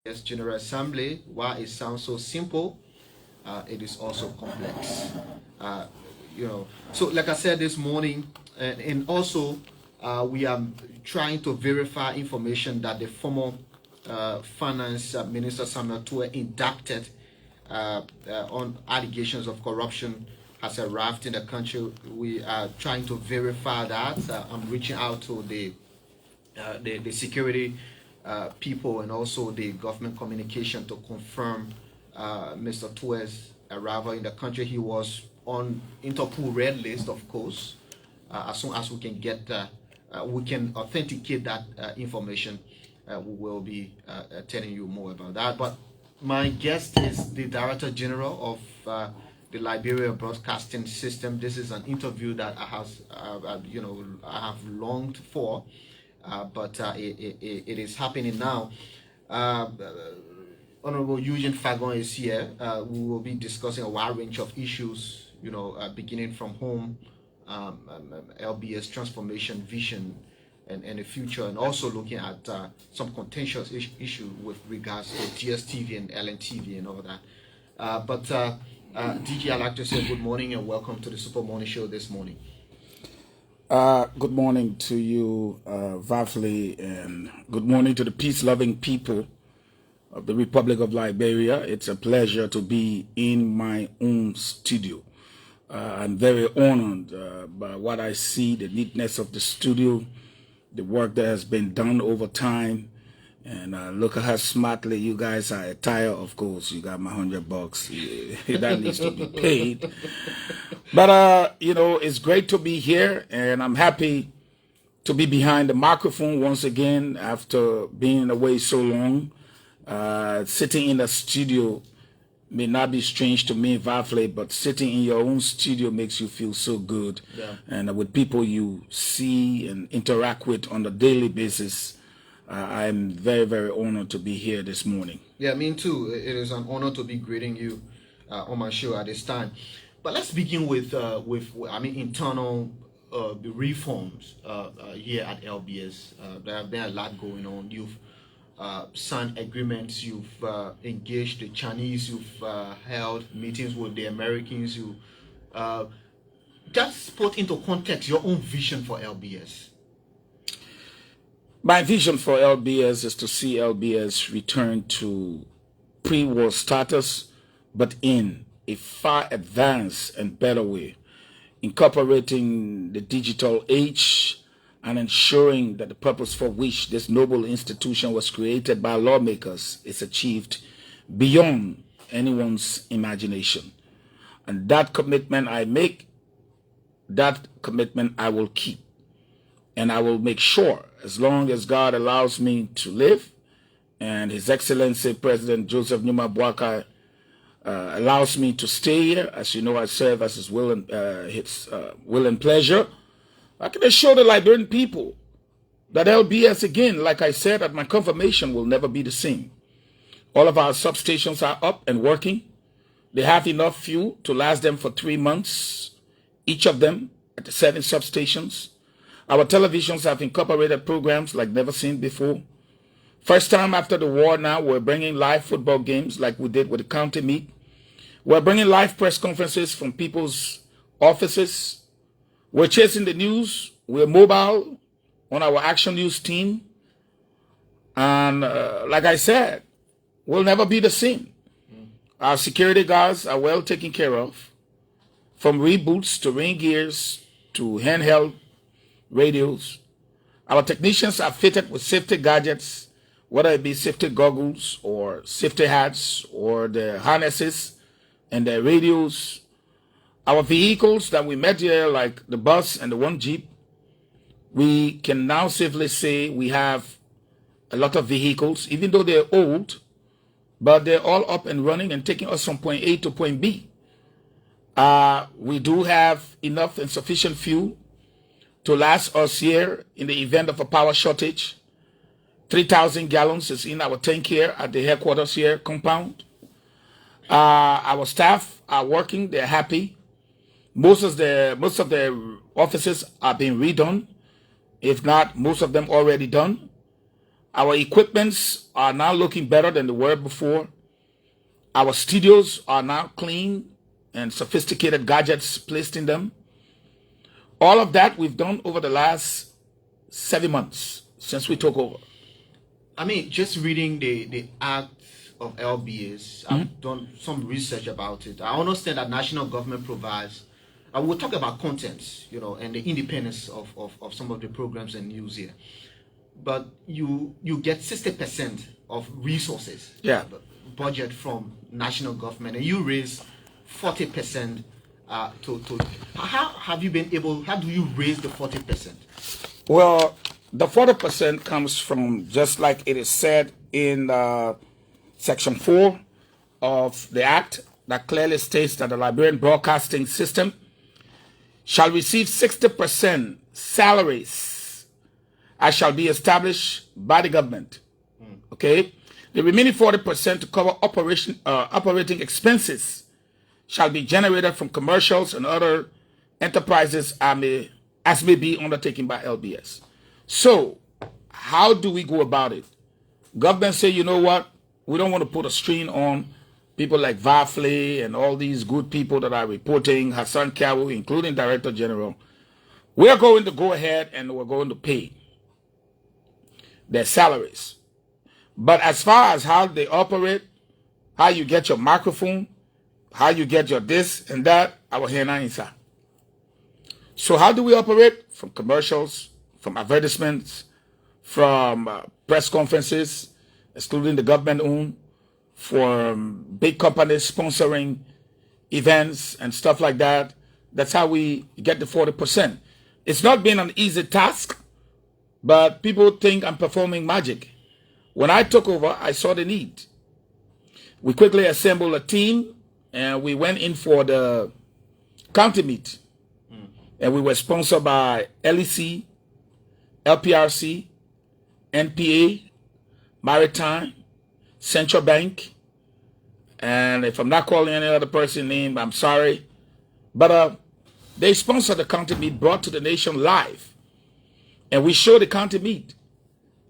LBS General Assembly. While it sounds so simple, it is also complex. So like I said this morning, and also we are trying to verify information that the former Finance Minister Samuel Tuwe indicted on allegations of corruption has arrived in the country. We are trying to verify that. I'm reaching out to the security people and also the government communication to confirm Mr. Tuwe's arrival in the country. He was on Interpol red list, of course. As soon as we can get, we can authenticate that information, we will be telling you more about that. But my guest is the Director General of the Liberia Broadcasting System. This is an interview that I have longed for. But it is happening now. Honorable Eugene Fahngon is here. We will be discussing a wide range of issues, beginning from home, LBS transformation vision, and the future, and also looking at some contentious issue with regards to DSTV and LNTV and all that. But DG, I'd like to say good morning and welcome to the Super Morning Show this morning. Good morning to you, Vafli, and good morning to the peace-loving people of the Republic of Liberia. It's a pleasure to be in my own studio. I'm very honored by what I see, the neatness of the studio, the work that has been done over time, and look at how smartly you guys are attired. Of course, you got my $100. That needs to be paid. But, it's great to be here, and I'm happy to be behind the microphone once again after being away so long. Sitting in the studio may not be strange to me, Vafle, but sitting in your own studio makes you feel so good. Yeah. And with people you see and interact with on a daily basis, I'm very, very honored to be here this morning. Yeah, me too. It is an honor to be greeting you on my show at this time. But let's begin with internal reforms here at LBS. There have been a lot going on. You've signed agreements. You've engaged the Chinese. You've held meetings with the Americans. You just put into context your own vision for LBS. My vision for LBS is to see LBS return to pre-war status, but in a far advanced and better way, incorporating the digital age and ensuring that the purpose for which this noble institution was created by lawmakers is achieved beyond anyone's imagination. And that commitment I make, that commitment I will keep. And I will make sure, as long as God allows me to live, and His Excellency President Joseph Numa Boakai allows me to stay here, as you know, I serve as His will and pleasure, I can assure the Liberian people that LBS, again, like I said at my confirmation, will never be the same. All of our substations are up and working. They have enough fuel to last them for 3 months, each of them at the 7 substations. Our televisions have incorporated programs like never seen before. First time after the war now, we're bringing live football games like we did with the county meet. We're bringing live press conferences from people's offices. We're chasing the news. We're mobile on our Action News team. And like I said, we'll never be the same. Our security guards are well taken care of. From reboots to ring gears to handheld radios. Our technicians are fitted with safety gadgets, whether it be safety goggles or safety hats or the harnesses and the radios. Our vehicles that we met here, like the bus and the one Jeep, we can now safely say we have a lot of vehicles, even though they're old, but they're all up and running and taking us from point A to point B. We do have enough and sufficient fuel to last us here in the event of a power shortage. 3,000 gallons is in our tank here at the headquarters here compound. Our staff are working, they're happy. Most of the offices are being redone. If not, most of them already done. Our equipments are now looking better than they were before. Our studios are now clean and sophisticated gadgets placed in them. All of that we've done over the last 7 months since we took over. I mean, just reading the Act of LBS, I've done some research about it. I understand that national government provides, and we'll talk about contents, and the independence of some of the programs and news here. But you get 60% of resources, budget from national government, and you raise 40% to how do you raise the 40%? Well, the 40% comes from, just like it is said in Section 4 of the Act, that clearly states that the Liberian Broadcasting System shall receive 60% salaries as shall be established by the government. Okay? The remaining 40% to cover operating expenses shall be generated from commercials and other enterprises as may be undertaken by LBS. So, how do we go about it? Government say, you know what? We don't want to put a strain on people like Vafle and all these good people that are reporting, Hassan Kawu, including Director General. We are going to go ahead and we're going to pay their salaries. But as far as how they operate, how you get your microphone, how you get your this and that, our hand inside. So how do we operate? From commercials, from advertisements, from press conferences, excluding the government-owned, from big companies sponsoring events and stuff like that. That's how we get the 40%. It's not been an easy task, but people think I'm performing magic. When I took over, I saw the need. We quickly assembled a team, and we went in for the county meet. And we were sponsored by LEC, LPRC, NPA, Maritime, Central Bank, and if I'm not calling any other person name, I'm sorry. But they sponsored the county meet, brought to the nation live. And we showed the county meet.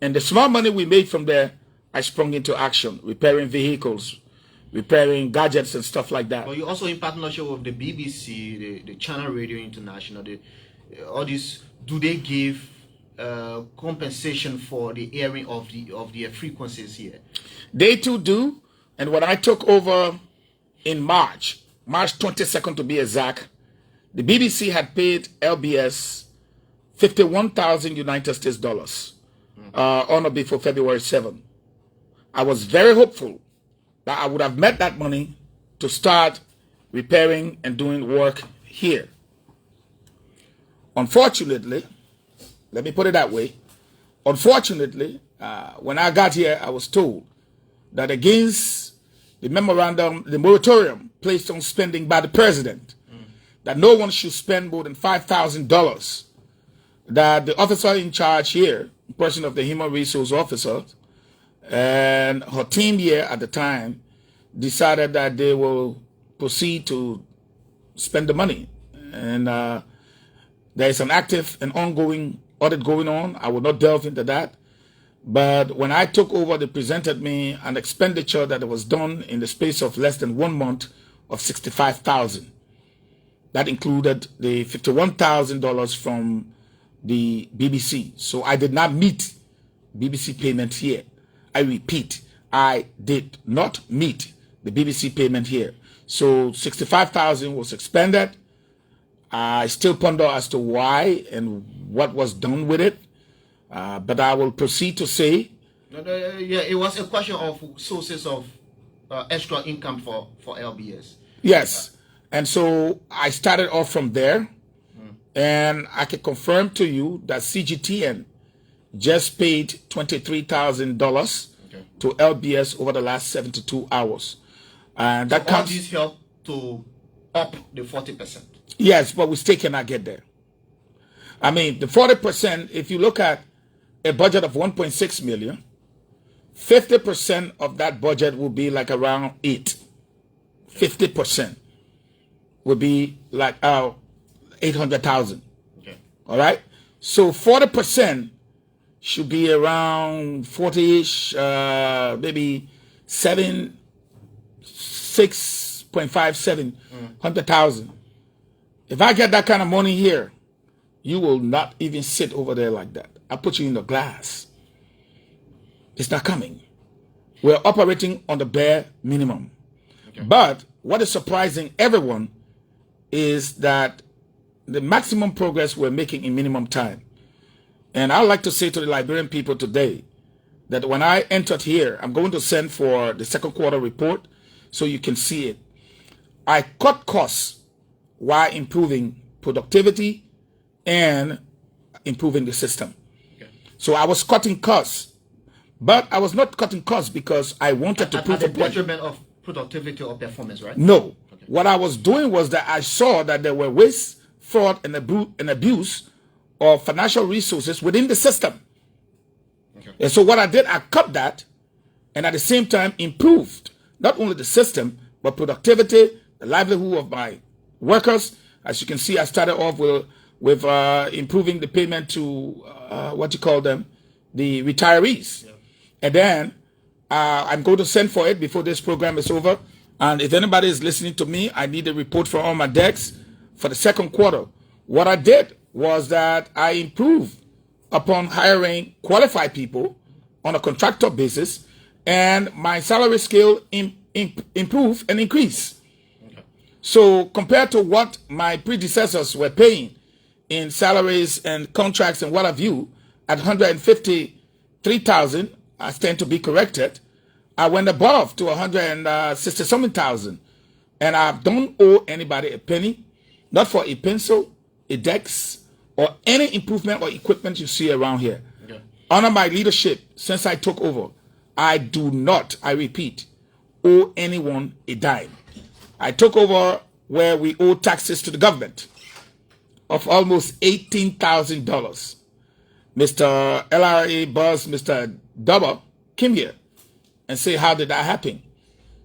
And the small money we made from there, I sprung into action, repairing vehicles, repairing gadgets and stuff like that. But you're also in partnership with the BBC, the Channel Radio International, all these, do they give compensation for the airing of the frequencies here? They too do. And when I took over in March 22nd to be exact, the BBC had paid LBS 51,000 United States dollars on or before February 7th. I was very hopeful that I would have met that money to start repairing and doing work here. Unfortunately, let me put it that way, unfortunately, when I got here, I was told that against the memorandum, the moratorium placed on spending by the president, that no one should spend more than $5,000, that the officer in charge here, the person of the human resource officer, and her team here at the time decided that they will proceed to spend the money. And there is an active and ongoing audit going on. I will not delve into that. But when I took over, they presented me an expenditure that was done in the space of less than 1 month of $65,000. That included the $51,000 from the BBC. So I did not meet BBC payment here. I repeat, I did not meet the BBC payment here. So $65,000 was expended. I still ponder as to why and what was done with it. But I will proceed to say, yeah, it was a question of sources of extra income for LBS. Yes, and so I started off from there, and I can confirm to you that CGTN just paid $23,000 to LBS over the last 72 hours, and that all these help to up the 40%. Yes, but we still cannot get there. I mean, the 40%. If you look at a budget of 1.6 million, 50% of that budget will be like around 50% would be like 800,000. Okay. All right. So 40% should be around 40-ish, maybe 6.57 100,000. If I get that kind of money here, you will not even sit over there like that. I put you in the glass. It's not coming. We're operating on the bare minimum. Okay. But what is surprising everyone is that the maximum progress we're making in minimum time. And I'd like to say to the Liberian people today that when I entered here, I'm going to send for the second quarter report so you can see it. I cut costs while improving productivity and improving the system. Okay. So I was cutting costs, but I was not cutting costs because I wanted to prove a point. At the detriment of productivity or performance, right? No. Okay. What I was doing was that I saw that there were waste, fraud, and abuse of financial resources within the system. Okay. And so what I did, I cut that and at the same time improved not only the system, but productivity, the livelihood of my workers. As you can see, I started off with improving the payment to, the retirees. Yeah. And then I'm going to send for it before this program is over. And if anybody is listening to me, I need a report for all my decks for the second quarter. What I did was that I improved upon hiring qualified people on a contractor basis, and my salary scale improved and increased. Okay. So compared to what my predecessors were paying in salaries and contracts and what have you, at 153,000, I stand to be corrected, I went above to 160-something thousand, and I don't owe anybody a penny, not for a pencil, a desk, or any improvement or equipment you see around here. Okay. Under my leadership, since I took over, I do not, I repeat, owe anyone a dime. I took over where we owe taxes to the government of almost $18,000. Mr. LRA boss, Mr. Dubber, came here and say, how did that happen?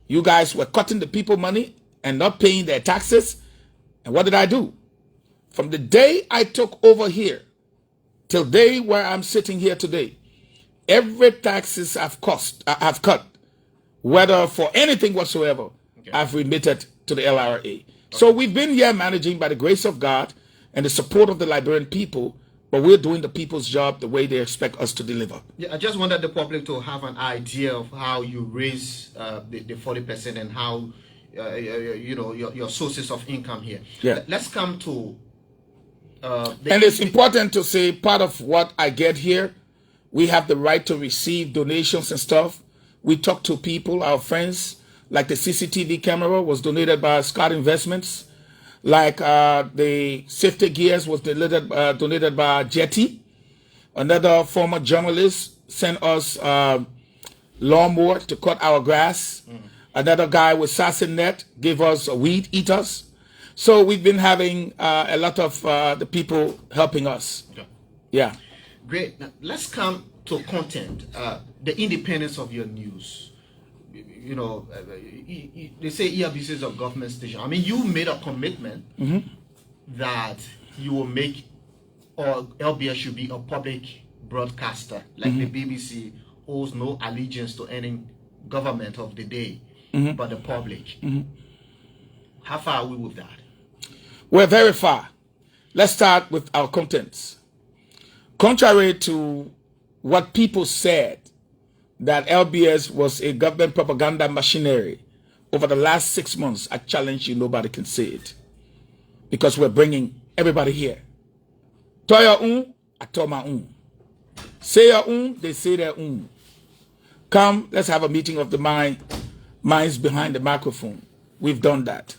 You guys were cutting the people money and not paying their taxes. And what did I do? From the day I took over here till the day where I'm sitting here today, every taxes I've cut, whether for anything whatsoever, okay, I've remitted to the LRA. Okay. So we've been here managing by the grace of God and the support of the Liberian people, but we're doing the people's job the way they expect us to deliver. Yeah, I just wanted the public to have an idea of how you raise the 40% and how, your sources of income here. Yeah. Let's come to... and it's important to say part of what I get here, we have the right to receive donations and stuff. We talk to people, our friends, like the CCTV camera was donated by Scott Investments, like the safety gears was donated by Jetty. Another former journalist sent us lawnmower to cut our grass. Another guy with Sassinnet gave us weed eaters. So we've been having a lot of the people helping us. Okay. Yeah. Great. Now, let's come to content, the independence of your news. They say LBS is a government station. I mean, you made a commitment that you will make, or LBS should be a public broadcaster, like the BBC owes no allegiance to any government of the day, but the public. How far are we with that? We're very far. Let's start with our contents. Contrary to what people said, that LBS was a government propaganda machinery, over the last 6 months, I challenge you, nobody can say it. Because we're bringing everybody here. Toya I told my Say your they say their Come, let's have a meeting of the minds behind the microphone. We've done that.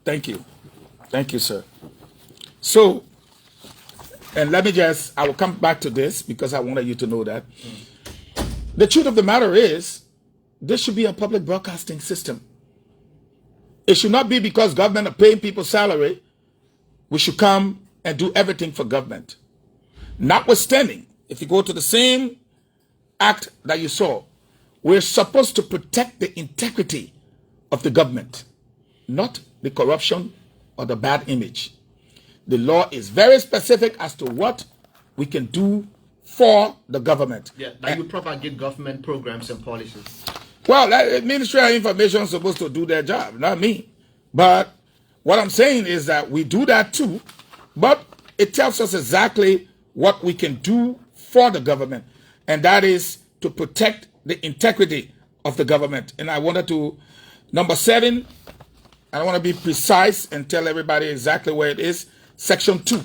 Thank you. Thank you, sir. So, and let me I will come back to this because I wanted you to know that. The truth of the matter is, this should be a public broadcasting system. It should not be because government are paying people salary, we should come and do everything for government. Notwithstanding, if you go to the same act that you saw, we're supposed to protect the integrity of the government, not the corruption or the bad image. The law is very specific as to what we can do for the government. Yeah, that you propagate government programs and policies. Well, that Ministry of Information is supposed to do their job, not me. But what I'm saying is that we do that too, but it tells us exactly what we can do for the government, and that is to protect the integrity of the government. And I wanted to, number 7, I want to be precise and tell everybody exactly where it is. Section 2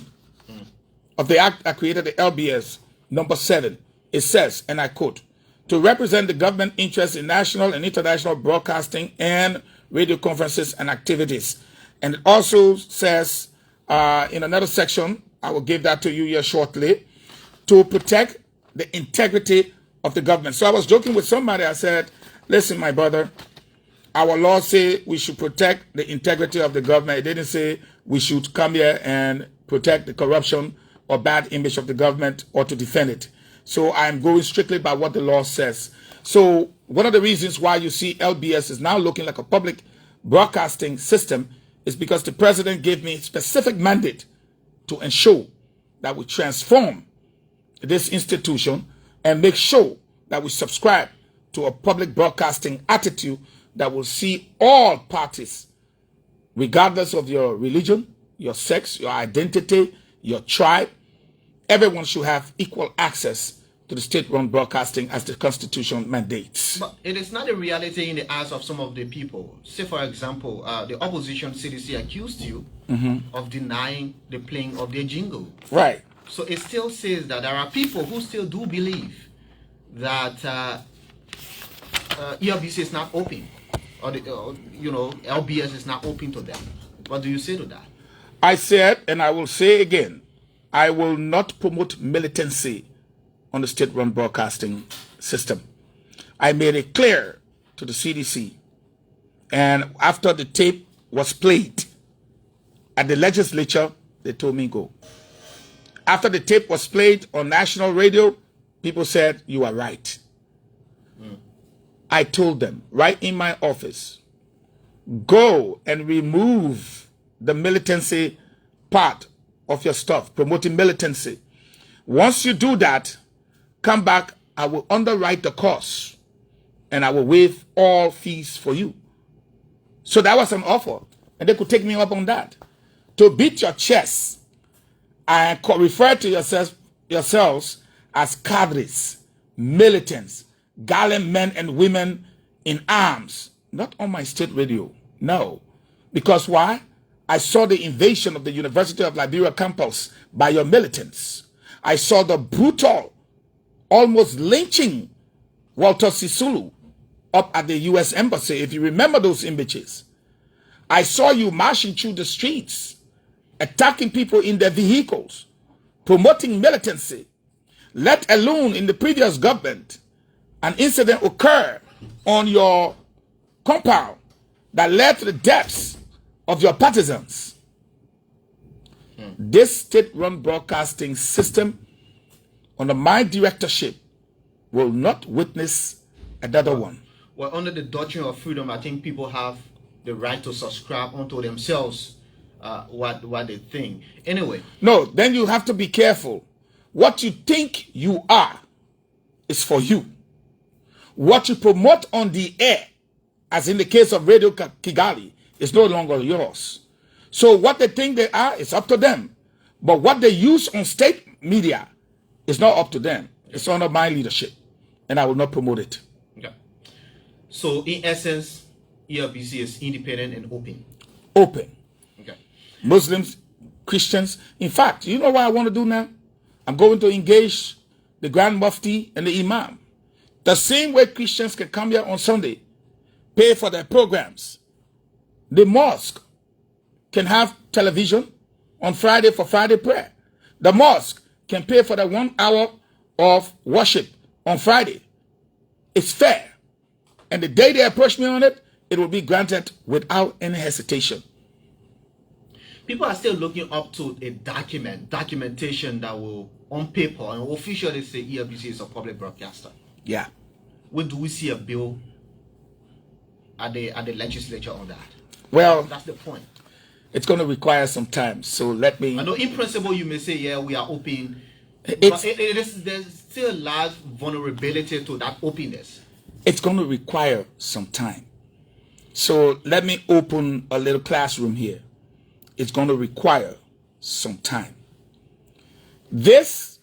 of the act that created the LBS, number 7, it says, and I quote, to represent the government interests in national and international broadcasting and radio conferences and activities. And it also says in another section, I will give that to you here shortly, to protect the integrity of the government. So I was joking with somebody, I said, listen, my brother, our laws say we should protect the integrity of the government. It didn't say we should come here and protect the corruption or bad image of the government or to defend it. So I'm going strictly by what the law says. So one of the reasons why you see LBS is now looking like a public broadcasting system is because the president gave me specific mandate to ensure that we transform this institution and make sure that we subscribe to a public broadcasting attitude that will see all parties, regardless of your religion, your sex, your identity, your tribe. Everyone should have equal access to the state-run broadcasting as the Constitution mandates. But it is not a reality in the eyes of some of the people. Say, for example, the opposition CDC accused you of denying the playing of their jingle. Right. So it still says that there are people who still do believe that ELBC is not open, or LBS is not open to them. What do you say to that? I said, and I will say again, I will not promote militancy on the state-run broadcasting system. I made it clear to the CDC, and after the tape was played at the legislature, they told me go. After the tape was played on national radio, people said, you are right. I told them, right in my office, go and remove the militancy part of your stuff, promoting militancy. Once you do that, come back, I will underwrite the cost, and I will waive all fees for you. So that was an offer, and they could take me up on that. To beat your chest and refer to yourselves as cadres, militants, gallant men and women in arms, not on my state radio, no. Because why? I saw the invasion of the University of Liberia campus by your militants. I saw the brutal, almost lynching Walter Sisulu up at the U.S. Embassy, if you remember those images. I saw you marching through the streets, attacking people in their vehicles, promoting militancy. Let alone in the previous government, an incident occurred on your compound that led to the deaths of your partisans. This state-run broadcasting system under my directorship will not witness another one. Well, under the doctrine of freedom, I think people have the right to subscribe unto themselves what they think. Anyway. No, then you have to be careful. What you think you are is for you. What you promote on the air, as in the case of Radio Kigali, is no longer yours. So what they think they are is up to them. But what they use on state media is not up to them. It's under my leadership, and I will not promote it. Okay. So in essence, ELBC is independent and open. Open. Okay. Muslims, Christians. In fact, you know what I want to do now? I'm going to engage the Grand Mufti and the Imam. The same way Christians can come here on Sunday, pay for their programs. The mosque can have television on Friday for Friday prayer. The mosque can pay for the 1 hour of worship on Friday. It's fair. And the day they approach me on it, it will be granted without any hesitation. People are still looking up to a documentation that will, on paper and officially say ELBC is a public broadcaster. Yeah. When do we see a bill at the legislature on that? Well, that's the point. It's going to require some time. So let me. I know in principle you may say, yeah, we are open But there's still large vulnerability to that openness. It's going to require some time. So let me open a little classroom here. It's going to require some time. This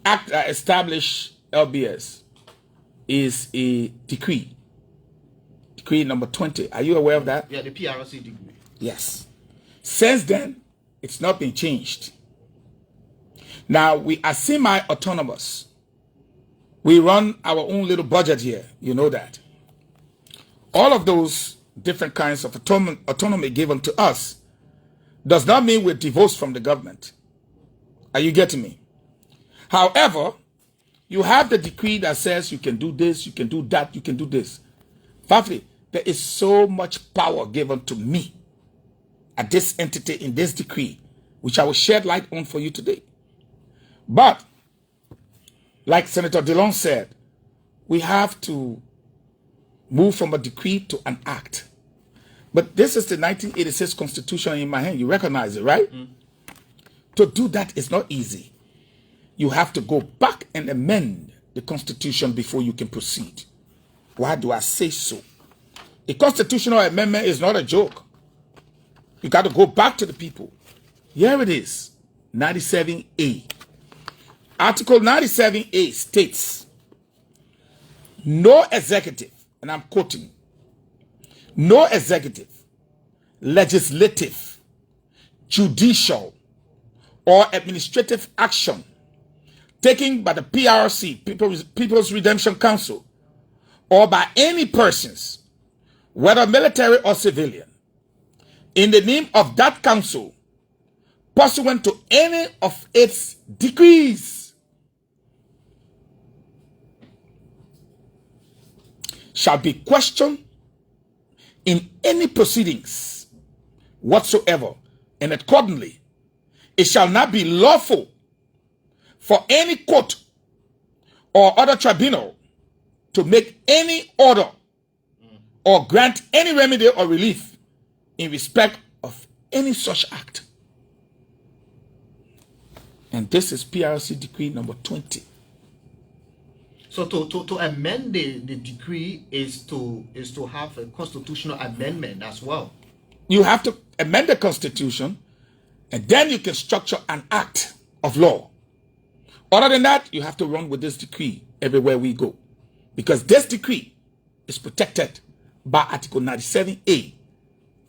act that established LBS is a decree. Decree number 20. Are you aware of that? Yeah, the PRC decree. Yes. Since then, it's not been changed. Now, we are semi-autonomous. We run our own little budget here. You know that. All of those different kinds of autonomy given to us does not mean we're divorced from the government. Are you getting me? However, you have the decree that says you can do this, you can do that, you can do this. Fifthly, there is so much power given to me at this entity in this decree, which I will shed light on for you today. But, like Senator Dillon said, we have to move from a decree to an act. But this is the 1986 Constitution in my hand. You recognize it, right? Mm. To do that is not easy. You have to go back and amend the Constitution before you can proceed. Why do I say so? A constitutional amendment is not a joke. You got to go back to the people. Here it is, 97A. Article 97A states, no executive, and I'm quoting, no executive, legislative, judicial, or administrative action taken by the PRC, People's Redemption Council, or by any persons, whether military or civilian, in the name of that council, pursuant to any of its decrees, shall be questioned in any proceedings whatsoever, and accordingly, it shall not be lawful for any court or other tribunal to make any order or grant any remedy or relief in respect of any such act. And this is PRC decree number 20. So to amend the decree is to have a constitutional amendment as well. You have to amend the Constitution, and then you can structure an act of law. Other than that, you have to run with this decree everywhere we go. Because this decree is protected by Article 97A,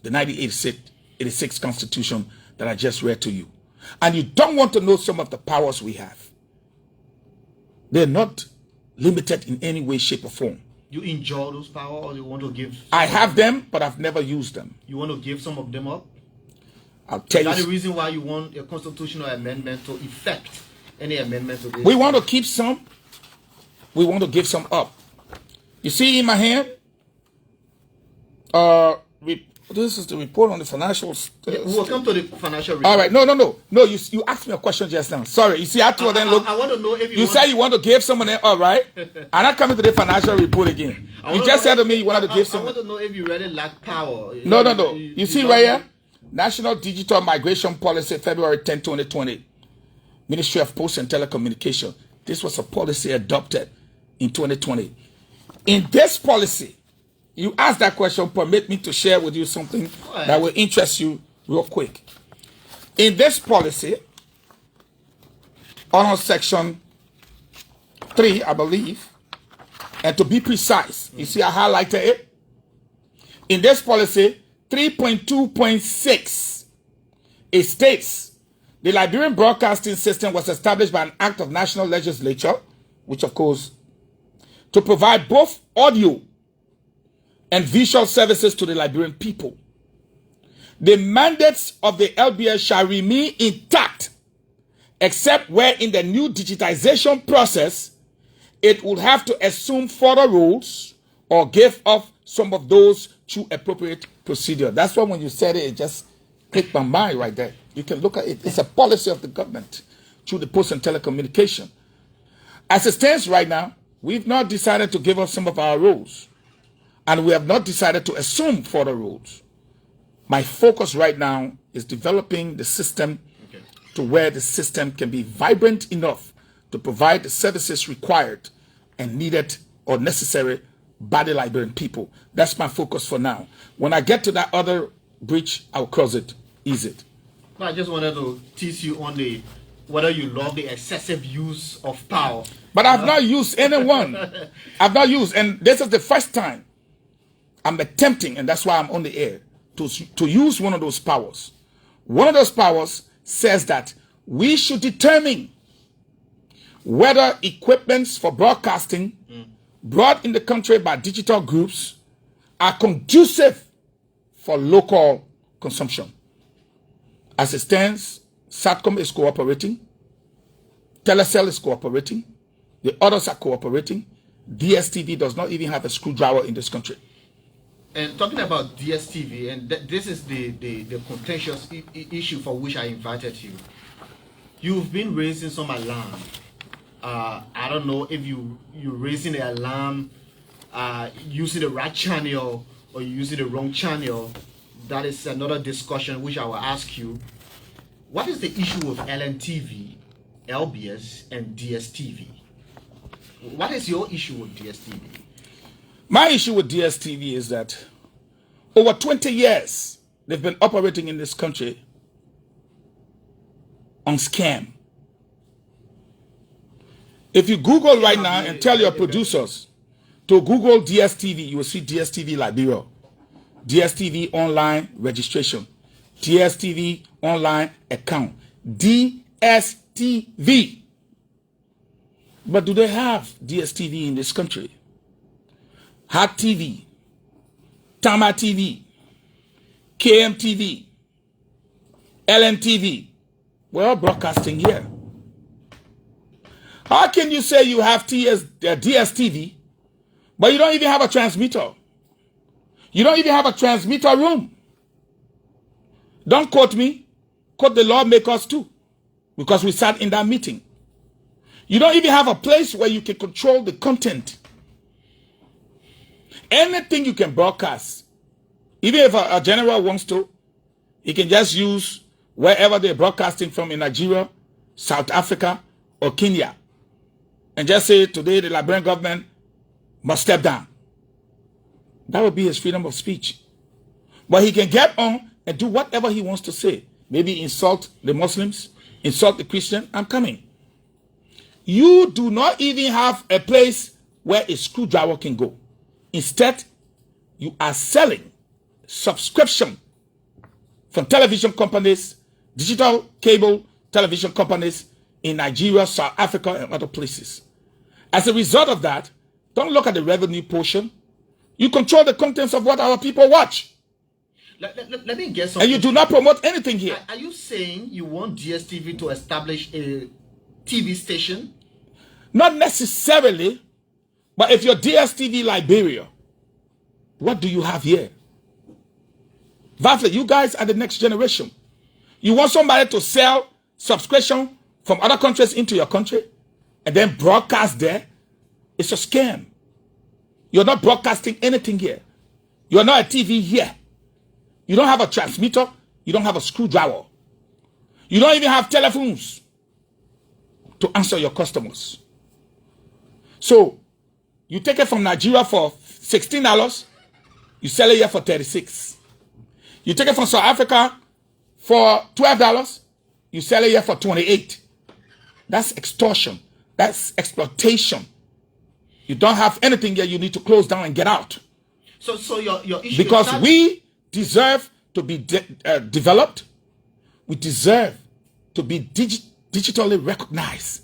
the 1986 Constitution that I just read to you. And you don't want to know some of the powers we have. They're not limited in any way, shape, or form. You enjoy those powers, or you want to give? I have them, but I've never used them. You want to give some of them up? I'll tell you. Is that the reason why you want a constitutional amendment to effect any amendment to this? We want to keep some. We want to give some up. You see in my hand? This is the report on the financials. We'll come to the financial report. All right. No. You asked me a question just now. Sorry. You see, I told them, look. I want to know if you say you want to give someone. All right. I'm not coming to the financial report again. You just said to me you wanted to give someone. I want to know if you really lack power. No. You see right here? National Digital Migration Policy, February 10, 2020. Ministry of Posts and Telecommunication. This was a policy adopted in 2020. In this policy, you asked that question, permit me to share with you something that will interest you real quick. In this policy, on section 3, I believe, and to be precise, you see I highlighted it. In this policy, 3.2.6, it states, the Liberian broadcasting system was established by an act of national legislature, which of course, to provide both audio and visual services to the Liberian people. The mandates of the LBS shall remain intact, except where in the new digitization process, it would have to assume further roles or give up some of those through appropriate procedure. That's why when you said it, it just clicked my mind right there. You can look at it. It's a policy of the government through the Post and Telecommunication. As it stands right now, we've not decided to give up some of our roles. And we have not decided to assume further roles. My focus right now is developing the system to where the system can be vibrant enough to provide the services required and needed or necessary by the Liberian people. That's my focus for now. When I get to that other bridge, I'll cross it. Ease it. I just wanted to tease you on the whether you love the excessive use of power. But I've not used anyone. I've not used, and this is the first time I'm attempting, and that's why I'm on the air, to use one of those powers. One of those powers says that we should determine whether equipments for broadcasting brought in the country by digital groups are conducive for local consumption. As it stands, SATCOM is cooperating, Telecel is cooperating, the others are cooperating. DSTV does not even have a screwdriver in this country. And talking about DSTV, and this is the contentious issue for which I invited you. You've been raising some alarm. I don't know if you're raising the alarm using the right channel or using the wrong channel. That is another discussion which I will ask you. What is the issue with LNTV, LBS, and DSTV? What is your issue with DSTV? My issue with DSTV is that over 20 years, they've been operating in this country on scam. If you Google right now and tell your producers to Google DSTV, you will see DSTV Liberia, DSTV online registration, DSTV online account, DSTV. But do they have DSTV in this country? Hot TV, Tama TV, KMTV, LNTV, we're all broadcasting here. How can you say you have DSTV, but you don't even have a transmitter? You don't even have a transmitter room. Don't quote me. Quote the lawmakers too, because we sat in that meeting. You don't even have a place where you can control the content. Anything you can broadcast, even if a general wants to, he can just use wherever they're broadcasting from in Nigeria, South Africa, or Kenya, and just say today the Liberian government must step down. That would be his freedom of speech. But he can get on and do whatever he wants to say. Maybe insult the Muslims, insult the Christian. I'm coming. You do not even have a place where a screwdriver can go. Instead, you are selling subscription from television companies, digital cable television companies in Nigeria, South Africa, and other places. As a result of that, don't look at the revenue portion. You control the contents of what our people watch. Let me get something. And you do not promote anything here. Are you saying you want DSTV to establish a TV station? Not necessarily, but if you're DSTV Liberia, what do you have here? Vafle, you guys are the next generation. You want somebody to sell subscription from other countries into your country and then broadcast there? It's a scam. You're not broadcasting anything here. You're not a TV here. You don't have a transmitter. You don't have a screwdriver. You don't even have telephones to answer your customers. So, you take it from Nigeria for $16, you sell it here for $36. You take it from South Africa for $12, you sell it here for $28. That's extortion. That's exploitation. You don't have anything here, you need to close down and get out. So your issue because we deserve to be developed. We deserve to be digitally recognized.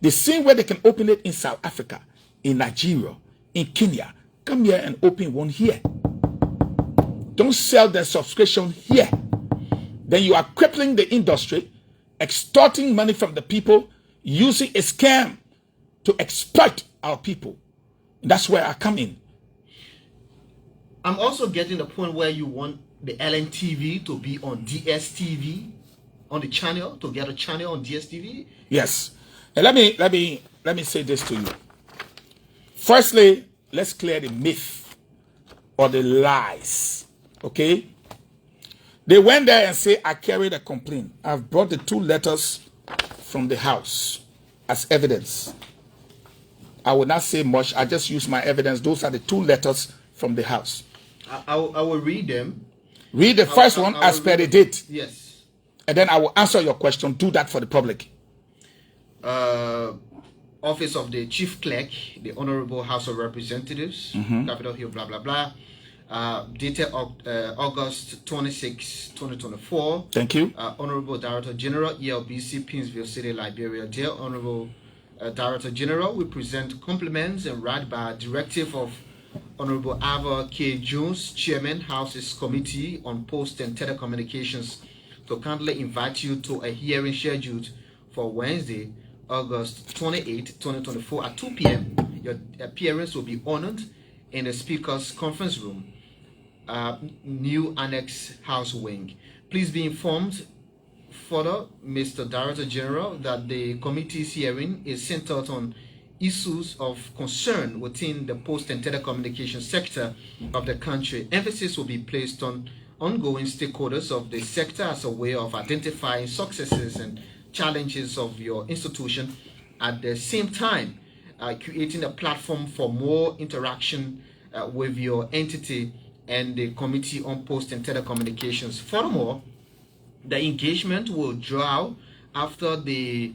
The same way they can open it in South Africa, in Nigeria, in Kenya. Come here and open one here. Don't sell their subscription here. Then you are crippling the industry, extorting money from the people, using a scam to exploit our people. And that's where I come in. I'm also getting the point where you want the LNTV to be on DSTV, on the channel, to get a channel on DSTV. Yes. And let me say this to you. Firstly, let's clear the myth or the lies. Okay? They went there and say, I carried a complaint. I've brought the 2 letters from the house as evidence. I will not say much. I just use my evidence. Those are the 2 letters from the house. I will read them. Read the first one as per the date. Yes. And then I will answer your question. Do that for the public. Office of the Chief Clerk, the Honorable House of Representatives, Capitol Hill, blah, blah, blah. Dated August 26, 2024. Thank you. Honorable Director General, ELBC, Pinsville City, Liberia. Dear Honorable Director General, we present compliments and write by directive of Honorable Ava K. Jones, Chairman, House's Committee on Post and Telecommunications, to kindly invite you to a hearing scheduled for Wednesday, August 28, 2024 at 2 p.m. Your appearance will be honored in the Speaker's Conference Room, New Annex House Wing. Please be informed further, Mr. Director General, that the committee's hearing is centered on issues of concern within the post and telecommunications sector of the country. Emphasis will be placed on ongoing stakeholders of the sector as a way of identifying successes and challenges of your institution, at the same time creating a platform for more interaction with your entity and the Committee on Post and Telecommunications. Furthermore, the engagement will draw after the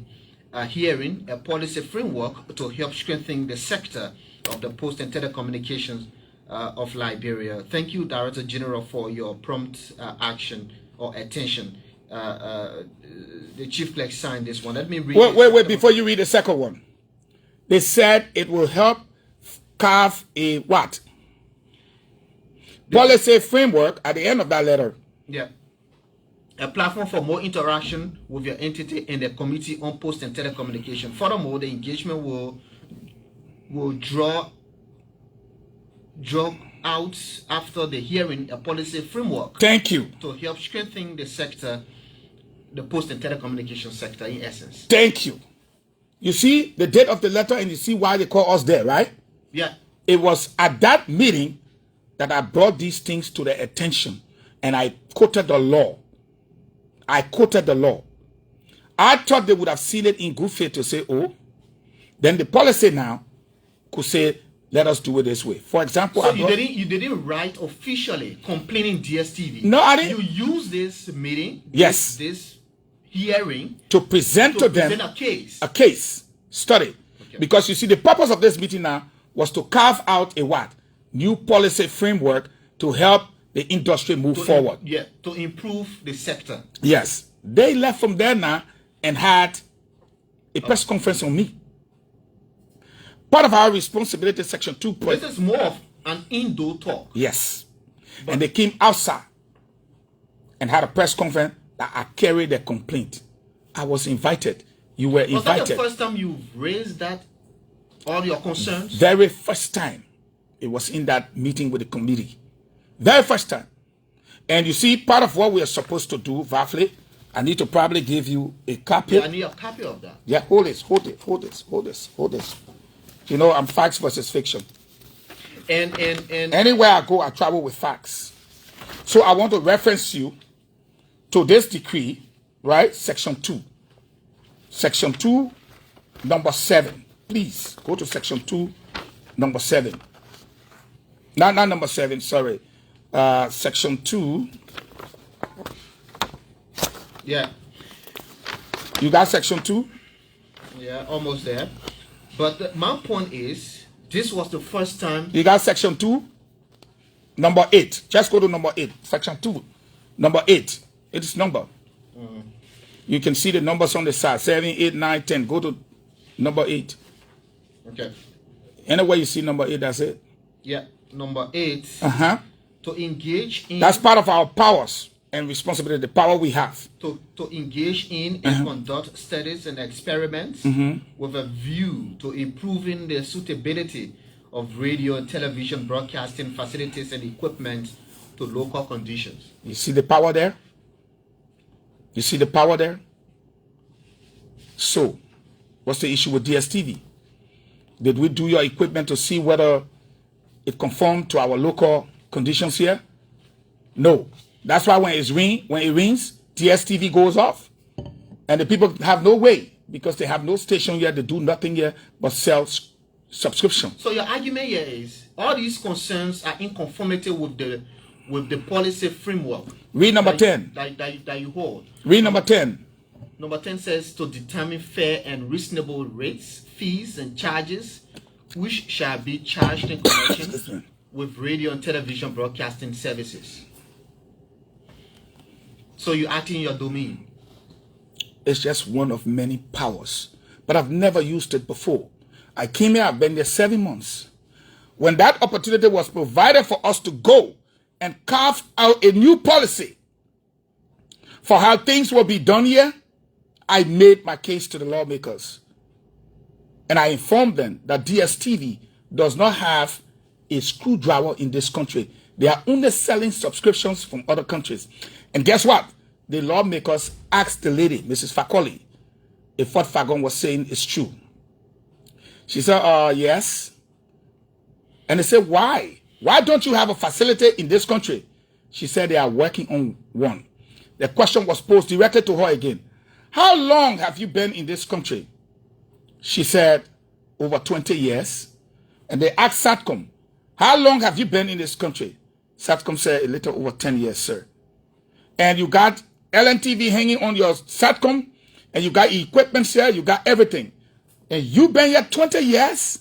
hearing a policy framework to help strengthen the sector of the post and telecommunications of Liberia. Thank you, Director General, for your prompt action or attention. The Chief Clerk signed this one. Let me read. Wait, before you read the second one. They said it will help carve a what? Policy framework at the end of that letter. Yeah. A platform for more interaction with your entity and the Committee on Post and Telecommunication. Furthermore, the engagement will draw out after the hearing a policy framework. Thank you. To help strengthen the sector, the post and telecommunication sector in essence. Thank you. You see the date of the letter and you see why they call us there, right? Yeah. It was at that meeting that I brought these things to their attention and I quoted the law. I quoted the law. I thought they would have seen it in good faith to say, oh, then the policy now could say, let us do it this way. For example, so you didn't write officially complaining DSTV. No, I didn't. You used this meeting, yes, this hearing to present to them a case study. Okay. Because you see, the purpose of this meeting now was to carve out a what? New policy framework to help the industry move forward. To improve the sector. Yes. They left from there now and had a press conference on me. Part of our responsibility, Section 2. This is more of an indoor talk. Yes. And they came outside and had a press conference that I carried a complaint. I was invited. You were invited. Was that the first time you raised that, all your concerns? Very first time. It was in that meeting with the committee. Very first time. And you see, part of what we are supposed to do, Vafle, I need to probably give you a copy. Yeah, I need a copy of that. Yeah, hold this. You know, I'm facts versus fiction. And anywhere I go, I travel with facts. So I want to reference you to this decree, right? Section 2. Section 2, number 7. Please go to Section 2, number 7. Not number 7, sorry. Section 2. Yeah. You got Section 2? Yeah, almost there. But my point is, this was the first time. You got Section 2? Number 8. Just go to number 8. Section 2. Number 8. It is number. You can see the numbers on the side. 7, 8, 9, 10. Go to number 8. Okay. Anywhere you see number 8, that's it. Yeah. Number 8. To engage in. That's part of our powers and responsibility, the power we have. To engage in and conduct studies and experiments with a view to improving the suitability of radio and television broadcasting facilities and equipment to local conditions. You see the power there? You see the power there? So, what's the issue with DSTV? Did we do your equipment to see whether it conformed to our local conditions here? No. That's why when it rings, DSTV goes off. And the people have no way because they have no station here. They do nothing here but sell subscription. So your argument here is all these concerns are in conformity with the policy framework. Read number 10. That you hold. Read number 10. Number 10 says to determine fair and reasonable rates, fees, and charges which shall be charged in connection with radio and television broadcasting services. So you act in your domain. It's just one of many powers, but I've never used it before. I came here, I've been there 7 months. When that opportunity was provided for us to go and carve out a new policy for how things will be done here, I made my case to the lawmakers. And I informed them that DSTV does not have a screwdriver in this country. They are only selling subscriptions from other countries. And guess what? The lawmakers asked the lady, Mrs. Fakoli, if what Fahngon was saying is true. She said, yes. And they said, why? Why don't you have a facility in this country? She said they are working on one. The question was posed directly to her again. How long have you been in this country? She said, over 20 years. And they asked Satcom, how long have you been in this country? Satcom said, a little over 10 years, sir. And you got LNTV hanging on your Satcom, and you got equipment here, you got everything. And you've been here 20 years,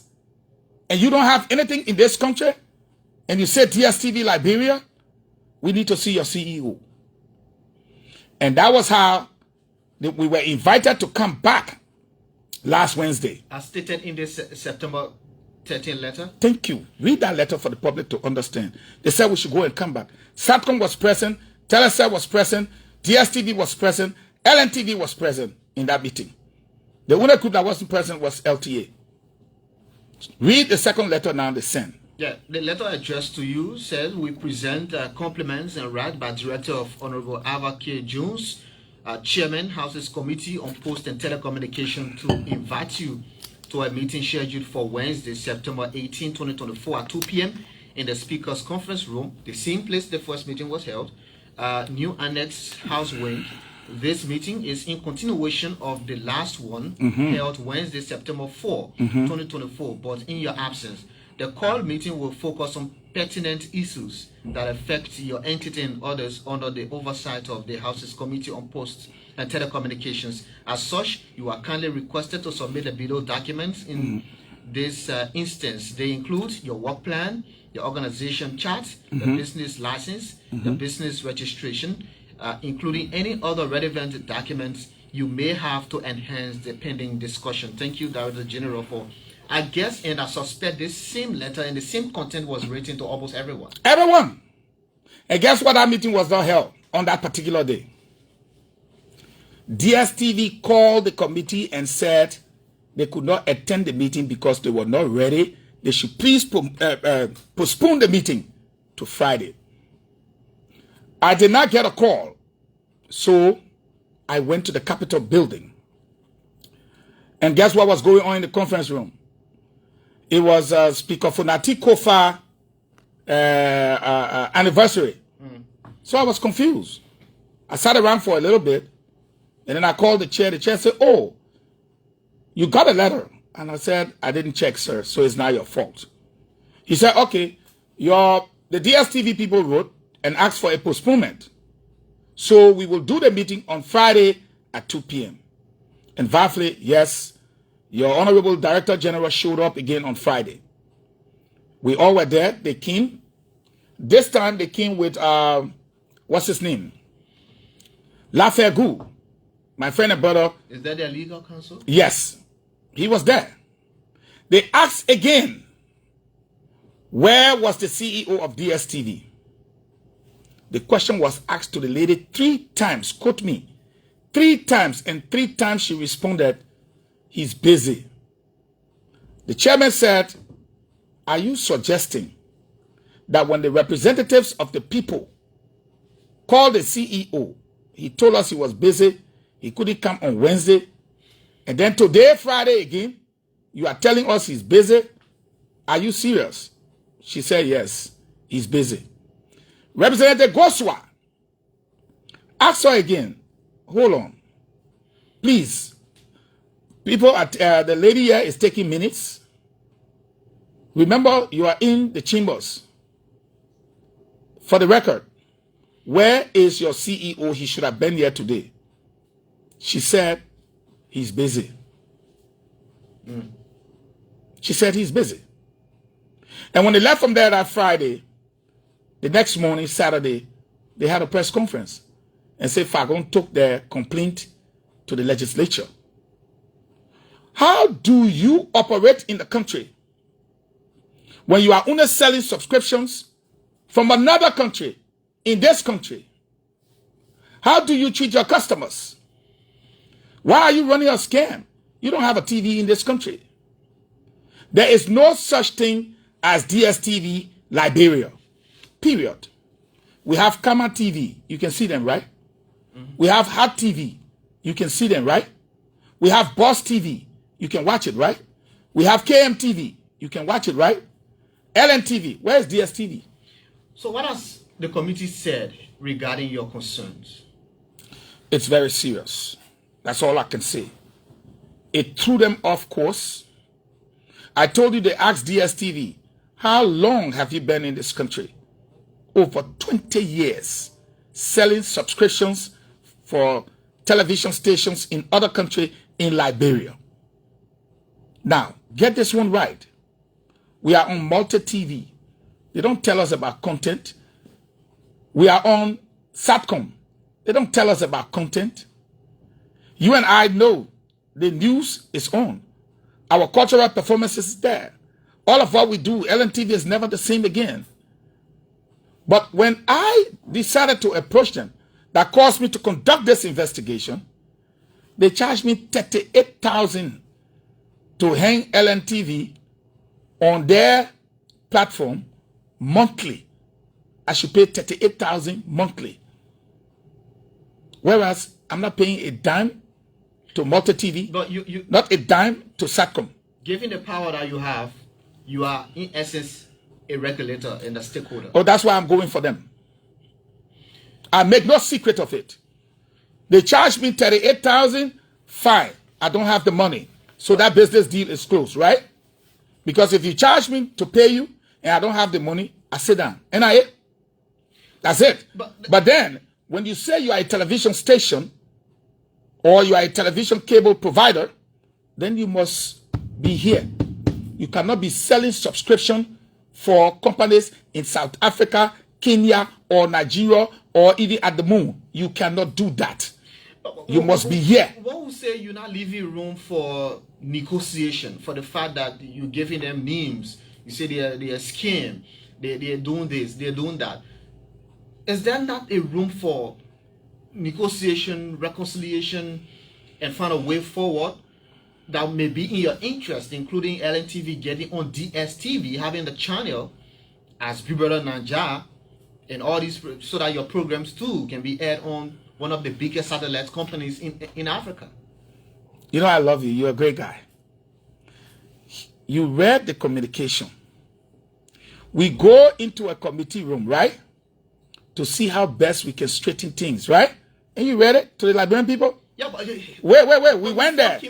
and you don't have anything in this country, and you say DSTV Liberia, we need to see your CEO. And that was how we were invited to come back last Wednesday. As stated in this September 13 letter? Thank you. Read that letter for the public to understand. They said we should go and come back. Satcom was present, Telecel was present, DSTV was present, LNTV was present in that meeting. The only group that wasn't present was LTA. Read the second letter now they sent. Yeah, the letter addressed to you says we present compliments and write by Director of Honorable Ava K. Jones, Chairman, Houses Committee on Post and Telecommunication, to invite you to a meeting scheduled for Wednesday, September 18, 2024 at 2 p.m. in the Speaker's Conference Room, the same place the first meeting was held, New Annex House Wing. This meeting is in continuation of the last one held Wednesday, September 4, 2024, but in your absence. The call meeting will focus on pertinent issues that affect your entity and others under the oversight of the House's Committee on Posts and Telecommunications. As such, you are kindly requested to submit the below documents in this instance. They include your work plan, the organization chart, the business license, the business registration, including any other relevant documents you may have to enhance the pending discussion. Thank you, Director General, for I guess and I suspect this same letter and the same content was written to almost everyone. Everyone. And guess what? That meeting was not held on that particular day. DSTV called the committee and said they could not attend the meeting because they were not ready. They should please postpone the meeting to Friday. I did not get a call, so I went to the Capitol building. And guess what was going on in the conference room? It was Speaker Funati Kofa anniversary. So I was confused. I sat around for a little bit, and then I called the chair. The chair said, oh, you got a letter. And I said, I didn't check, sir, so it's not your fault. He said, okay, the DSTV people wrote and asked for a postponement. So we will do the meeting on Friday at 2 p.m. And Vafli, yes, your Honorable Director General showed up again on Friday. We all were there. They came. This time they came with, what's his name? Lafergu, my friend and brother. Is that their legal counsel? Yes, he was there. They asked again, where was the CEO of DSTV? The question was asked to the lady 3 times, quote me, 3 times, and 3 times she responded, he's busy. The chairman said, are you suggesting that when the representatives of the people called the CEO, he told us he was busy, he couldn't come on Wednesday, and then today, Friday again, you are telling us he's busy? Are you serious? She said, yes, he's busy. Representative Goswa Ask her again. Hold on. Please. People at the lady here is taking minutes. Remember, you are in the chambers. For the record, where is your CEO? He should have been here today. She said he's busy. She said he's busy. And when they left from there that Friday, the next morning, Saturday, they had a press conference and said Fahngon took their complaint to the legislature. How do you operate in the country when you are only selling subscriptions from another country in this country? How do you treat your customers? Why are you running a scam? You don't have a TV in this country. There is no such thing as DSTV Liberia. Period. We have Kama TV. You can see them, right? We have Hot TV. You can see them, right? We have Boss TV. You can watch it, right? We have KMTV. You can watch it, right? LNTV. Where's DSTV? So what has the committee said regarding your concerns? It's very serious. That's all I can say. It threw them off course. I told you they asked DSTV, how long have you been in this country? Over 20 years, selling subscriptions for television stations in other countries in Liberia. Now, get this one right. We are on multi-TV. They don't tell us about content. We are on SATCOM. They don't tell us about content. You and I know the news is on. Our cultural performances is there. All of what we do, LNTV is never the same again. But when I decided to approach them, that caused me to conduct this investigation, they charged me $38,000 to hang LNTV on their platform monthly. I should pay $38,000 monthly. Whereas I'm not paying a dime to multi-TV, but you not a dime to SATCOM. Given the power that you have, you are in essence a regulator and a stakeholder. Oh, that's why I'm going for them. I make no secret of it. They charge me $38,000. Fine. I don't have the money. So that business deal is closed, right? Because if you charge me to pay you and I don't have the money, I sit down. NIA. That's it. But then, when you say you are a television station or you are a television cable provider, then you must be here. You cannot be selling subscription for companies in South Africa, Kenya, or Nigeria, or even at the moon. You cannot do that. You must be here. What would say you're not leaving room for negotiation for the fact that you're giving them names? You say they're a scam. They're doing this, they're doing that. Is there not a room for negotiation, reconciliation, and find a way forward that may be in your interest, including LNTV getting on DSTV, having the channel as Big Brother Naija, and all these, so that your programs too can be aired on one of the biggest satellite companies in Africa? You know, I love you. You're a great guy. You read the communication. We go into a committee room, right? To see how best we can straighten things, right? And you read it to the Liberian people? Yeah, but wait. We went there.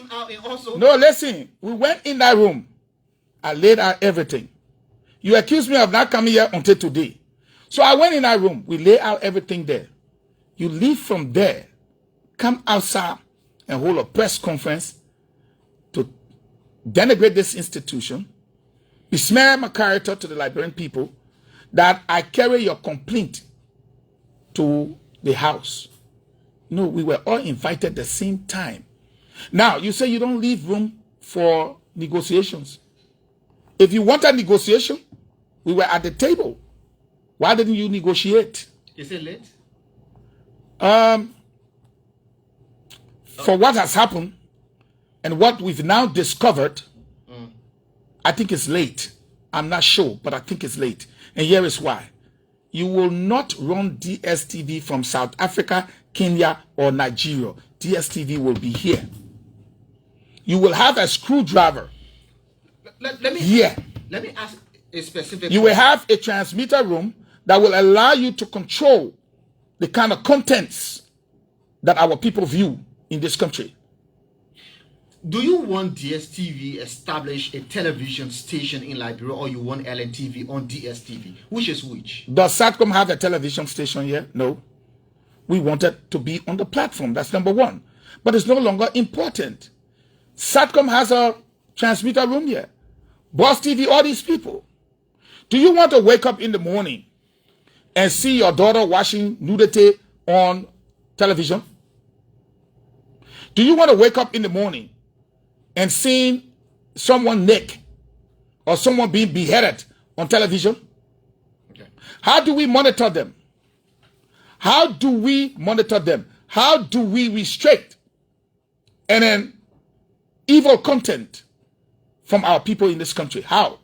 No, listen. We went in that room. I laid out everything. You accused me of not coming here until today. So I went in that room. We laid out everything there. You leave from there, come outside and hold a press conference to denigrate this institution, besmear my character to the Liberian people, that I carry your complaint to the house. No, we were all invited at the same time. Now, you say you don't leave room for negotiations. If you wanted negotiation, we were at the table. Why didn't you negotiate? Is it late? For what has happened and what we've now discovered, I think it's late. I'm not sure, but I think it's late. And here is why. You will not run DSTV from South Africa, Kenya, or Nigeria. DSTV will be here. You will have a screwdriver here. Let me ask a specific You will have a transmitter room that will allow you to control the kind of contents that our people view in this country. Do you want DSTV establish a television station in Liberia, or you want LNTV on DSTV? Which is which? Does SATCOM have a television station here? No. We wanted to be on the platform. That's number one. But it's no longer important. SATCOM has a transmitter room here. Boss TV, all these people. Do you want to wake up in the morning and see your daughter watching nudity on television? Do you want to wake up in the morning and seeing someone naked or someone being beheaded on television? Okay. How do we monitor them? How do we monitor them? How do we restrict and then evil content from our people in this country? How?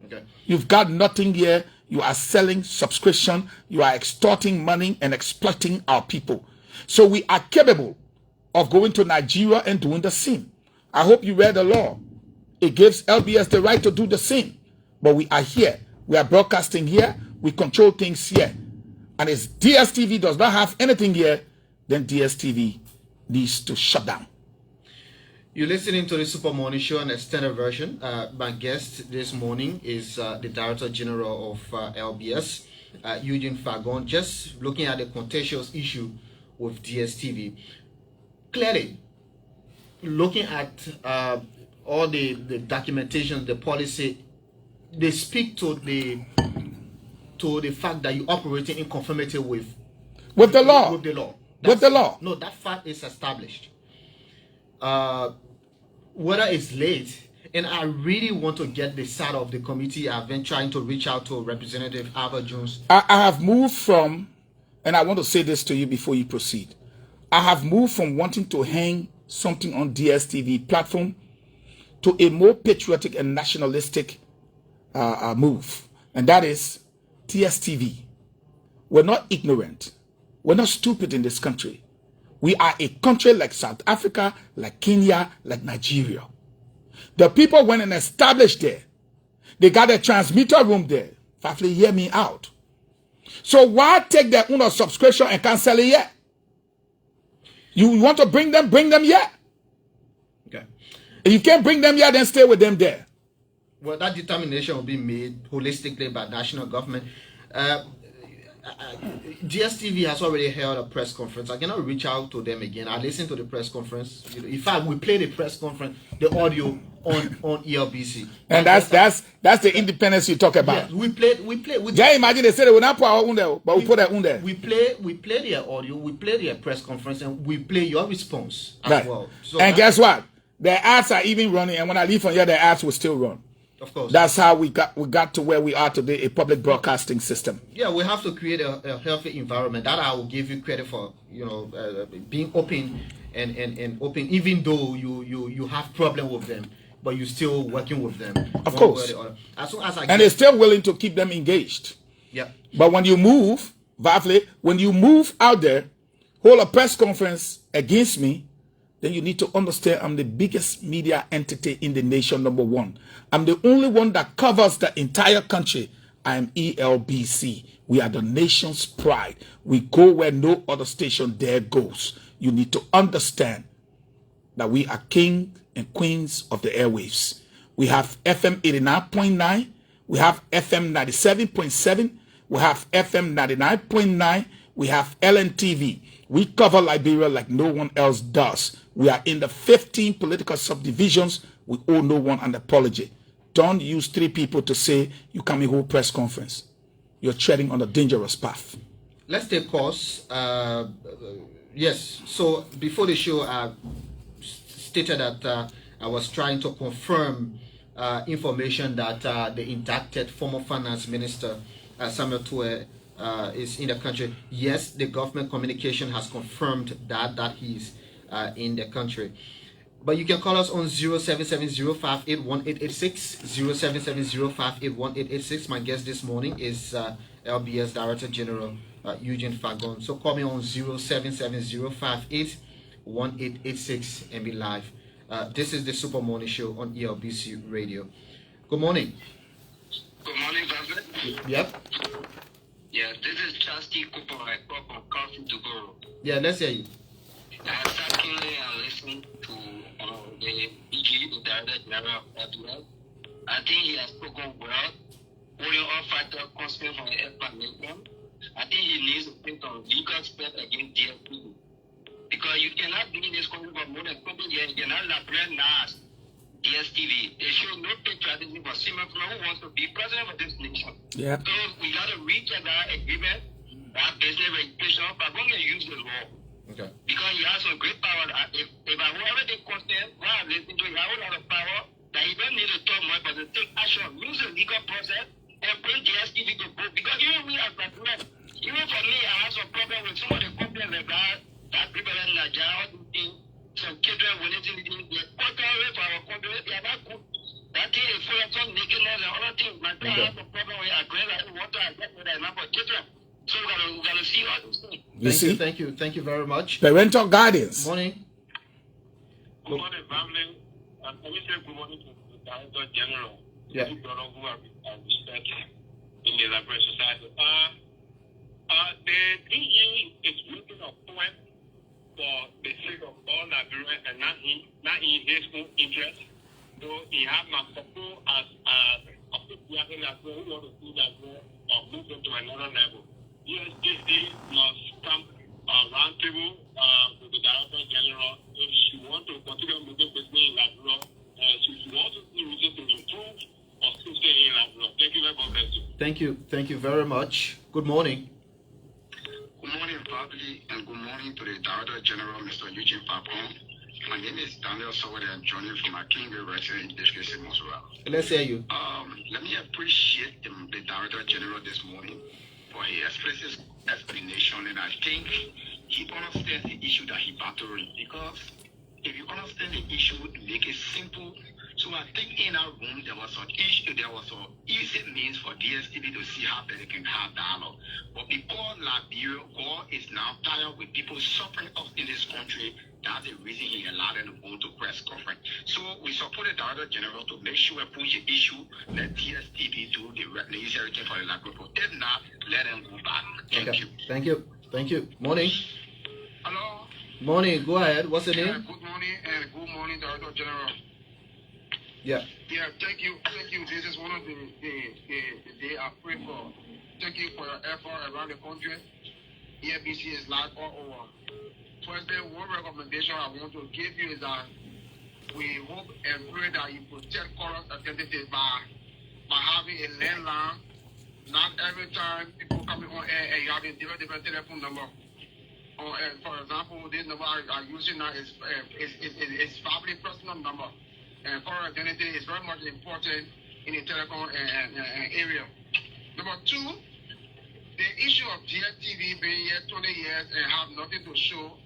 Okay. You've got nothing here. You are selling subscription. You are extorting money and exploiting our people. So we are capable of going to Nigeria and doing the same. I hope you read the law. It gives LBS the right to do the same. But we are here. We are broadcasting here. We control things here. And if DSTV does not have anything here, then DSTV needs to shut down. You're listening to the Super Morning Show, an extended version. My guest this morning is the Director General of LBS, Eugene Fahngon, just looking at the contentious issue with DSTV. Clearly, looking at all the documentation, the policy, they speak to the fact that you're operating in conformity with the law. With the law. With the law. No, that fact is established. Whether it's late, and I really want to get the side of the committee. I've been trying to reach out to Representative Albert Jones. I have moved from, and I want to say this to you before you proceed. I have moved from wanting to hang something on DSTV platform to a more patriotic and nationalistic move. And that is DSTV. We're not ignorant. We're not stupid in this country. We are a country like South Africa, like Kenya, like Nigeria. The people went and established there. They got a transmitter room there. Fafly, hear me out. So why take their own subscription and cancel it yet? You want to bring them yet? Okay. If you can't bring them yet, then stay with them there. Well, that determination will be made holistically by national government. DSTV has already held a press conference. I cannot reach out to them again. I listened to the press conference. In fact, we played the press conference, the audio on ELBC. And that's the independence you talk about. Yes, we played. Just imagine they said they will not put our own there, but we put their own there. We play their audio, we play their press conference, and we play your response as right. well. So and guess what? Their ads are even running, and when I leave from here, their ads will still run. Of course. That's how we got to where we are today, a public broadcasting system. Yeah, we have to create a healthy environment. That I will give you credit for, being open and open, even though you have problem with them, but you're still working with them. Of course. As soon as they're still willing to keep them engaged. Yeah. But when you move, Vafle, when you move out there, hold a press conference against me, then you need to understand I'm the biggest media entity in the nation, number one. I'm the only one that covers the entire country. I am ELBC. We are the nation's pride. We go where no other station dare goes. You need to understand that we are king and queens of the airwaves. We have FM 89.9. We have FM 97.7. We have FM 99.9. We have LNTV. We cover Liberia like no one else does. We are in the 15 political subdivisions. We owe no one an apology. Don't use 3 people to say you come and hold press conference. You're treading on a dangerous path. Let's take course. Yes. So before the show, I stated that I was trying to confirm information that the indicted former finance minister Samuel Tue is in the country. Yes, the government communication has confirmed that he's in the country. But you can call us on 0770-581-886, 0770-581-886. My guest this morning is LBS Director General Eugene Fahngon. So call me on 0770-581886 and be live. This is the Super Morning Show on ELBC Radio. Good morning. Good morning, Governor. Yep. Yeah, this is Chasti Cooper. I come from Carson to go. Yeah, let's hear you. I sat keenly and listened to the Eugene, the Director General of LBS. I think he has spoken well, holding all factors constant from the explanation. I think he needs to take some legal steps against DSTV. Because you cannot be in this country for more than 20 years, you cannot label NAS, DSTV. They show no patriotism for Simon who wants to be president of this nation. Yeah. So we got to recheck that agreement, that business registration, but we're going to use the law. Okay. Because he has some great power. If I whoever they consent, while I listen to him, he has a lot of power that he don't need to talk much, but to take action, use the legal process, and bring DSTV to book. Because even we as president, even for me, I have some problem with some of the companies like that people in Nigeria, some children will need to be the quarter for our country, they are not good. That thing is full of some nakedness and other things. My dad has a problem with agreeing that water and get with enough for children. So we're going to see all these things. Thank you very much. Parental guidance. Morning. Good morning, family. Can we say good morning to the Director General? Yeah. Who have respect in the Liberia society. The DE is looking a point for the sake of all Nigerians and not in his own interest. So he has my support as a people as well who want to see that move into another level. DSTV must come round table with the Director General if she wants to continue moving business in Liberia. She also see reason to improve or still stay in Liberia. Thank you very much. Thank you very much. Good morning. Good morning, family, and good morning to the Director General, Mr. Eugene Fahngon. My name is Daniel Sowore. I'm joining from my Kingsley resident in District Mosura. Let's hear you. Let me appreciate the Director General this morning for his explicit explanation, and I think he understands the issue that he battling. Because if you understand the issue, make it simple. So I think in our room there was an easy means for DSTV to see how they can have dialogue. But because Liberia, God is now tired with people suffering up in this country, that's the reason he allowed them to go to press conference. So we support the Director General to make sure we push the issue, let DSTV do the necessary thing for the Liberia. If not, let them go back. Thank you. Morning. Hello. Morning. Go ahead. What's the name? Good morning and good morning, Director General. Yeah. Yeah, thank you. This is one of the day I pray for. Thank you for your effort around the country. LBS is live all over. Firstly, one recommendation I want to give you is that we hope and pray that you protect current identity by having a landline. Not every time people coming on air and you have a different telephone number. For example, this number I'm using now is family personal number. And current identity is very much important in the telecom area. Number two, the issue of DSTV being here 20 years and have nothing to show,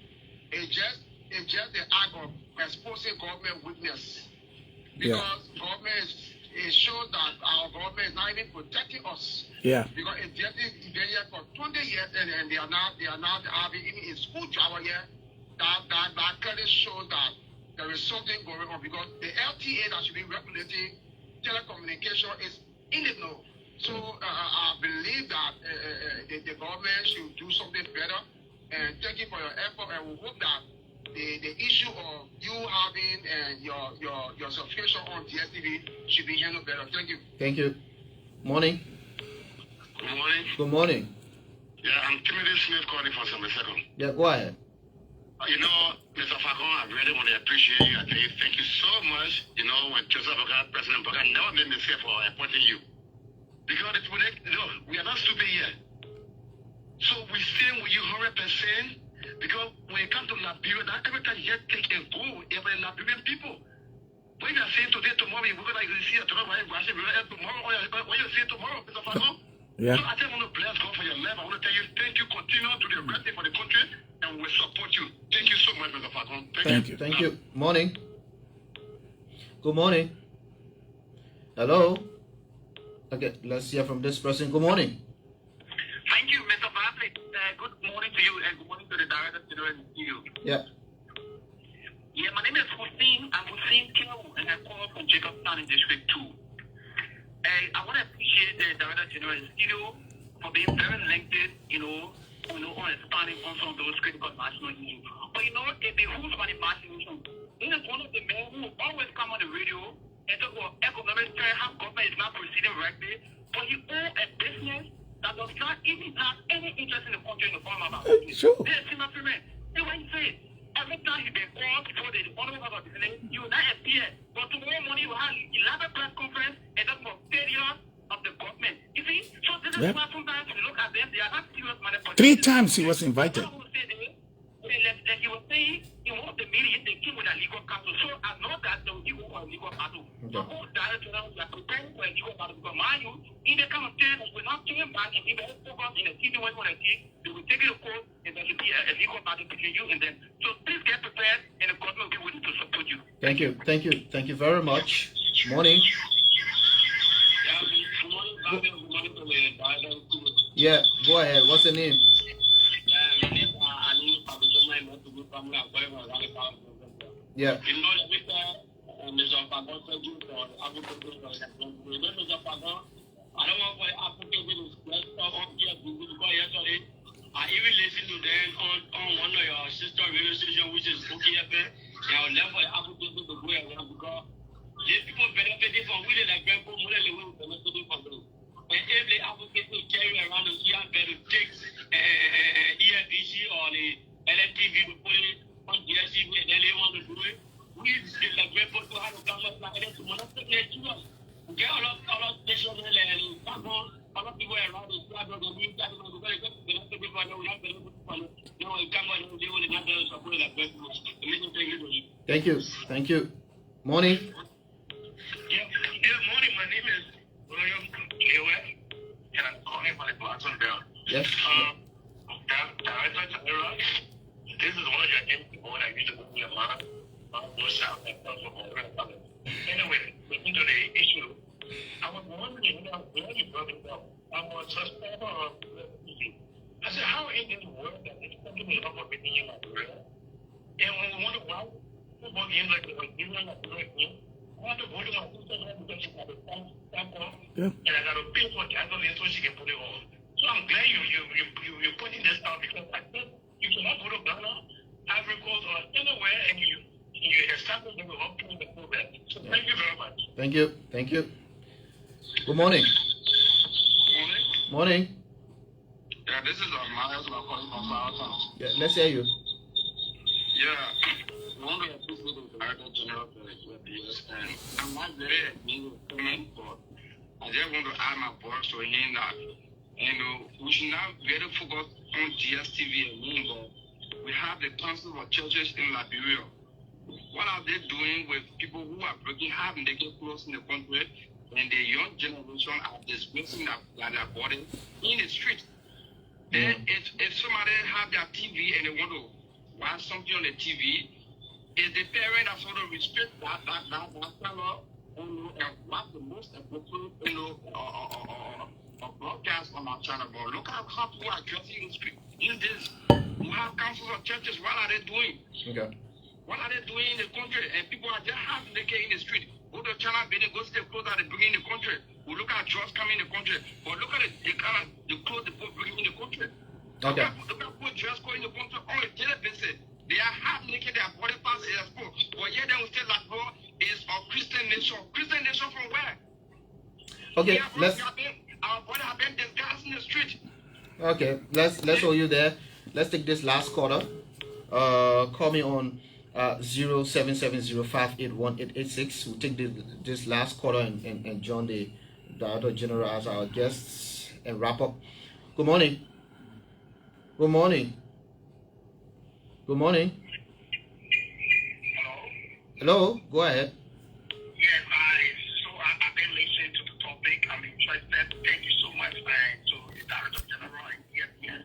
it's just the act of exposing government weakness. Because government it shows that our government is not even protecting us. Yeah. Because it's just been here for 20 years and they are not having even a school job here. That clearly shows that there is something going on because the LTA that should be regulating telecommunication is in the know. So I believe that the government should do something better. And thank you for your effort. And we hope that the issue of you having your subscription on DSTV should be handled better. Thank you. Morning. Good morning. Yeah, I'm Timothy Smith calling for some second. Yeah, go ahead. Mr. Fahngon, I really want to appreciate you. I tell you, thank you so much. When Joseph Boga, President Boga, never made me say for appointing you. Because we are not stupid here. So we stand with you 100%. Because when it comes to Liberia, not every time you take and go, every Liberian people. When you are saying today, tomorrow, we're going to see it tomorrow. When you say tomorrow, Mr. Fahngon. Yeah. So I just want to bless God for your life. I want to tell you, thank you. Continue to do the right thing for the country, and we support you. Thank you so much, Mr. Fahngon. Thank you. Morning. Good morning. Hello. Okay, let's hear from this person. Good morning. Thank you, Mr. Fahngon. Good morning to you, and good morning to the Director General and you. Yeah. Yeah, my name is Hussein. I'm Hussein Kill, and I call from Jacobstown in District 2. I want to appreciate the Director General and studio for being very lengthy, on expanding on some of those critical national issues. But it behooves on the mass nation. This is one of the men who always come on the radio and talk about economic fair, how government is not proceeding correctly, but he owns a business that does not even have any interest in the country in the form of our country. Sure. This is my friend. See what he said. Every time he been called before the honorable of our business, you will not appear. But tomorrow morning you have 11 press conference and that's for failure of the government. You see? So this is why sometimes when you look at them, they are not serious manipulation. 3 times he was invited. Like he was saying, he wants the media, they came with a legal counsel. So I know that they will give a legal battle. So who directly we are preparing for a legal battle because mind you, in the kind of thing, we're not turning back and even focus in the TV when we see, they will take it to court and there will be a legal battle between you and them. So please get prepared and the government will be willing to support you. Thank you. Thank you very much. Morning. Yeah, go ahead. What's the name? Yeah. I don't want to advocate I even listen to them on one of your sister radio station, which is OKFM. I will never advocate to go around because these people benefiting from really like people, more than they will benefiting from them. And if they advocate to carry around the year, better take EFBC or the LTV to put it on DSTV and then they want to do it. We like people to have a government like that to monopolize to us. We get a lot of stations and Fahngon, a lot of people around the flag of the new that will be benefit people and we have benefit from it. No, it come on, they will not support like people. Thank you. Morning. Yeah, morning. My name is William Lewe, and I'm calling from the Blackstone Bell. Yes. Director General, this is one of your empty board I used to be a man. Anyway, looking to the issue, I was wondering where you brought it up. I was suspect of I said, how in this world that this country is up with in Liberia? And when we wonder why people games like the Nigerian like the I want to vote on sister because she got a stamp on, and I got to pay for gasoline so she can put it on. So I'm glad you're putting this out because I think you cannot go to Ghana, Ivory Coast, or anywhere, and you establish them without paying the program. So thank you very much. Thank you. Good morning. Morning. Yeah, this is Miles. I'm calling from Fahngon. Yeah, let's hear you. Yeah, I want to appreciate the Director General for the LBS, and I'm not very comment, but I just want to add my voice to him that we should not really focus on DSTV alone, but we have the Council of Churches in Liberia. What are they doing with people who are breaking heart and they get close in the country, and the young generation are disgracing their body in the street? Then if somebody have their TV and they want to watch something on the TV, is the parent that sort of respect that fellow and what the most appropriate broadcast on our channel? But look at how people are dressing in the street. In this, we have councils of churches. What are they doing? Okay. What are they doing in the country? And people are just having to get in the street. Go to China, go to the clothes that they bring in the country. We look at drugs coming in the country. But look at the clothes they put bringing in the country. Okay. Look at put dress code in the country on a daily basis. They are half naked, their body parts is exposed. But yet they will say that bro is a Christian nation. Christian nation from where? Okay, our body have been disguised in the street. Okay, let's hold you there. Let's take this last quarter. Call me on 0770581886. We'll take this last quarter and join the Director General as our guests and wrap up. Good morning. Good morning. Good morning. Hello. Go ahead. Yes, I've been listening to the topic. I'm interested. Thank you so much, to the Director General. Yes. And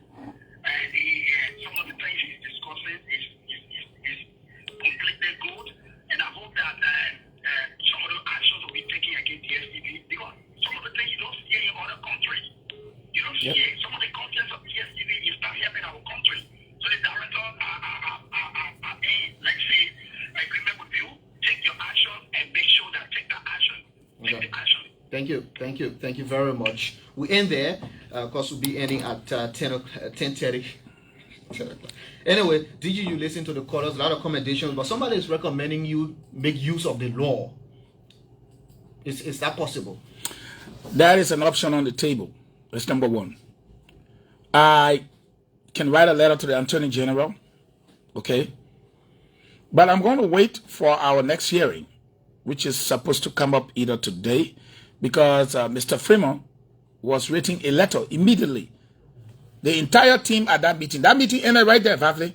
some of the things he's discussing is completely good. And I hope that some of the actions will be taken against DSTV because some of the things you don't see in other countries. You don't see it. Some of the contents of DSTV is not helping our country. So the director are in, let's say, agreement with you. Take your action and make sure that take the action. Take the action. Thank you very much. We end there. Because we'll be ending at 10:30. Anyway, did you listen to the callers? A lot of commendations, but somebody is recommending you make use of the law. Is that possible? That is an option on the table. That's number one. I can write a letter to the Attorney General, okay? But I'm going to wait for our next hearing, which is supposed to come up either today, because Mr. Fahngon was writing a letter immediately. The entire team at that meeting ended right there, Vavle.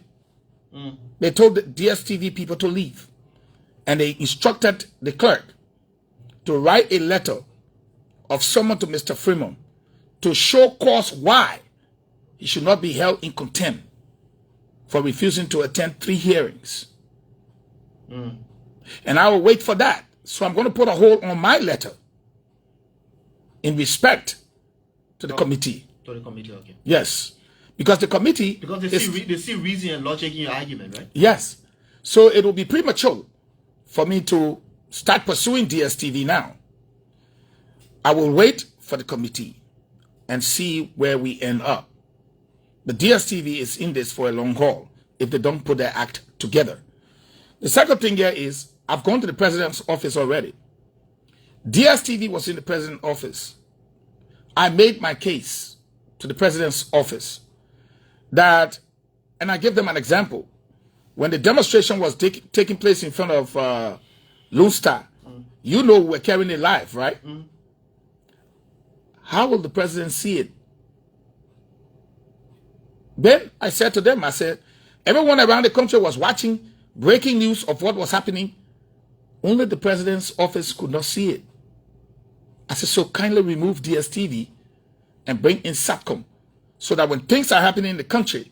They told the DSTV people to leave. And they instructed the clerk to write a letter of someone to Mr. Fahngon to show cause why he should not be held in contempt for refusing to attend 3 hearings. And I will wait for that. So I'm going to put a hold on my letter in respect to the committee. To the committee, okay. Yes. Because the committee... Because they see reason and logic in your argument, right? Yes. So it will be premature for me to start pursuing DSTV now. I will wait for the committee and see where we end up. The DSTV is in this for a long haul if they don't put their act together. The second thing here is, I've gone to the president's office already. DSTV was in the president's office. I made my case to the president's office that, and I give them an example. When the demonstration was taking place in front of Lone Star, you know we're carrying it live, right? How will the president see it? Then I said to them, I said, everyone around the country was watching breaking news of what was happening. Only the president's office could not see it. I said, so kindly remove DSTV and bring in SATCOM so that when things are happening in the country,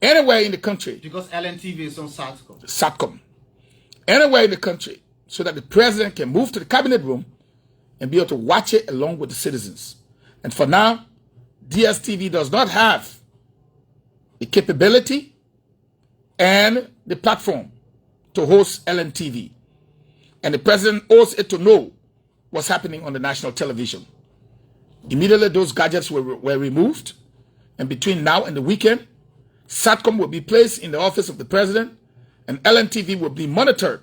anywhere in the country. Because LNTV is on SATCOM. SATCOM. Anywhere in the country, so that the president can move to the cabinet room and be able to watch it along with the citizens. And for now, DSTV does not have the capability and the platform to host LNTV. And the president owes it to know what's happening on the national television. Immediately those gadgets were removed. And between now and the weekend, SATCOM will be placed in the office of the president and LNTV will be monitored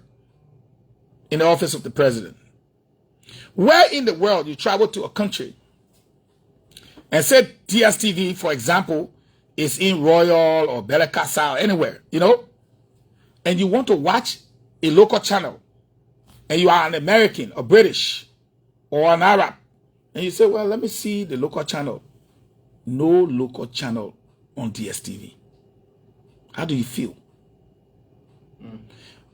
in the office of the president. Where in the world you travel to a country and say DSTV, for example, is in Royal or Belacasa or anywhere, you know, and you want to watch a local channel and you are an American or British or an Arab, and you say, well, let me see the local channel. No local channel on DSTV. How do you feel?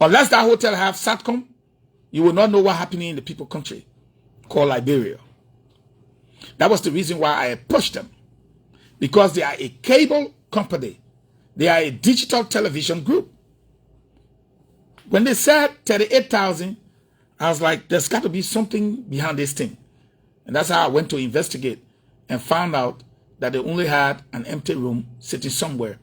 Unless that hotel have SATCOM, you will not know what's happening in the people country called Liberia. That was the reason why I pushed them. Because they are a cable company. They are a digital television group. When they said 38,000, I was like, there's got to be something behind this thing. And that's how I went to investigate and found out that they only had an empty room sitting somewhere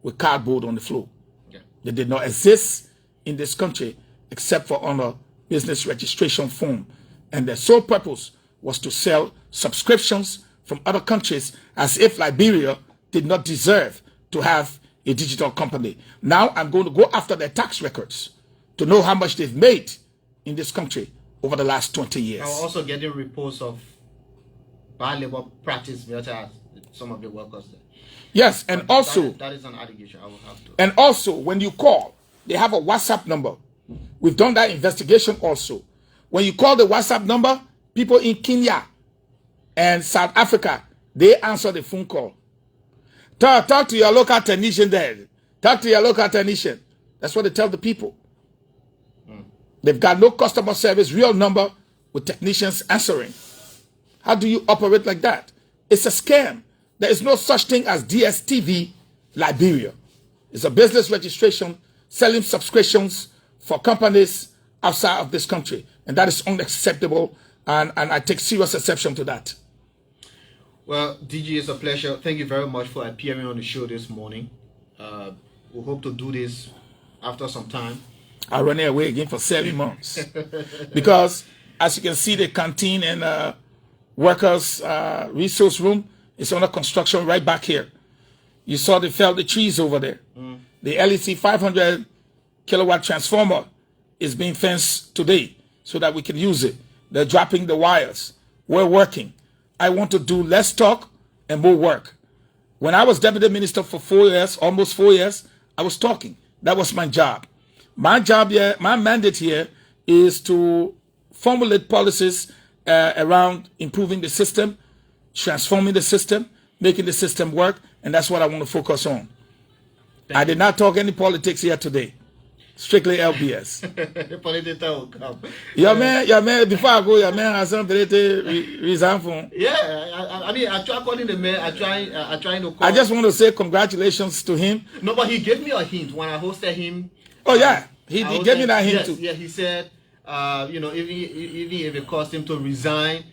with cardboard on the floor. Yeah. They did not exist in this country except for on a business registration form. And their sole purpose was to sell subscriptions from other countries as if Liberia did not deserve to have a digital company. Now I'm going to go after their tax records to know how much they've made in this country over the last 20 years. I'm also getting reports of bad labor practice at some of the workers there. Yes, and but also... That is an allegation. I will have to... And also, when you call, they have a WhatsApp number. We've done that investigation also. When you call the WhatsApp number, people in Kenya and South Africa, they answer the phone call. Talk to your local technician there. Talk to your local technician. That's what they tell the people. They've got no customer service, real number with technicians answering. How do you operate like that? It's a scam. There is no such thing as DSTV Liberia. It's a business registration selling subscriptions for companies outside of this country. And that is unacceptable. And I take serious exception to that. Well, DG, it's a pleasure. Thank you very much for appearing on the show this morning. We hope to do this after some time. I run away again for 7 months. Because, as you can see, the canteen and workers' resource room It's under construction right back here. You saw they felled the trees over there. The LEC 500 kilowatt transformer is being fenced today so that we can use it. They're dropping the wires. We're working. I want to do less talk and more work. When I was deputy minister for 4 years, almost 4 years, I was talking. That was my job. My job here, my mandate here is to formulate policies around improving the system, transforming the system, making the system work, and that's what I want to focus on. I did not talk any politics here today. Strictly LBS. Your man, before I go, your man has some reason for. Yeah, I mean, I try calling the man. I try to call. I just want to say congratulations to him. No, but he gave me a hint when I hosted him. Oh yeah, he gave me that hint too. Yeah, he said, you know, even if it cost him to resign,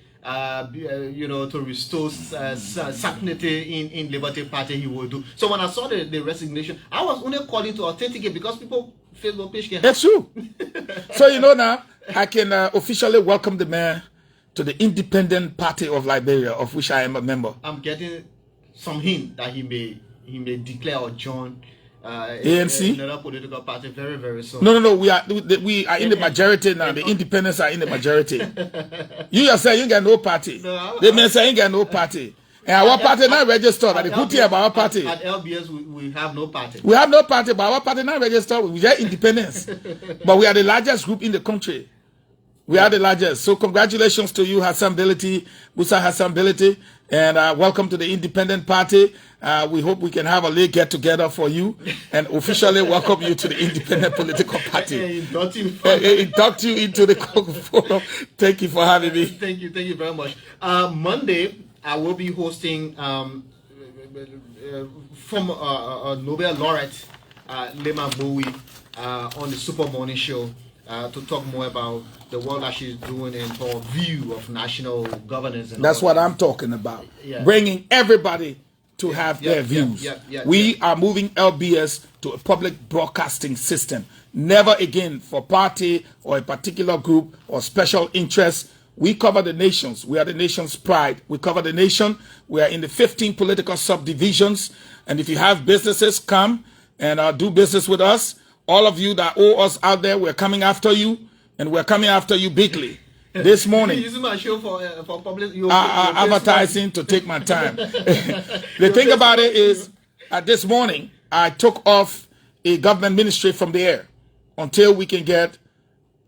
you know, to restore sanity in Liberty Party, he will do. So when I saw the resignation, I was only calling to authenticate because people Facebook page can. That's true. So you know now, I can officially welcome the man to the Independent Party of Liberia, of which I am a member. I'm getting some hint that he may declare or join ANC, another political party very, very soon. No. We are in the majority now. The independents are in the majority. You yourself, you ain't got no party. No, they may say you ain't got no party. And our party not registered. The good thing about our party. At LBS, we have no party. We have no party, but our party not registered. We are independents. But we are the largest group in the country. We are the largest. So congratulations to you, Hassan Bility, Musa Hassan Bility, and welcome to the Independent Party. We hope we can have a late get together for you and officially welcome you to the Independent Political Party. Induct you into the forum. Thank you for having me. Thank you very much. Monday, I will be hosting from Nobel laureate Lema Bowie on the Super Morning Show to talk more about the work that she's doing and her view of national governance. And that's what I'm talking about. Yeah. Bringing everybody to have their views. We are moving LBS to a public broadcasting system. Never again for party or a particular group or special interest. We cover the nations. We are the nation's pride. We cover the nation. We are in the 15 political subdivisions. And if you have businesses, come and do business with us. All of you that owe us out there, we're coming after you. And we're coming after you bigly. This morning, using my show for public advertising to take my time. The thing about it is, this morning, I took off a government ministry from the air until we can get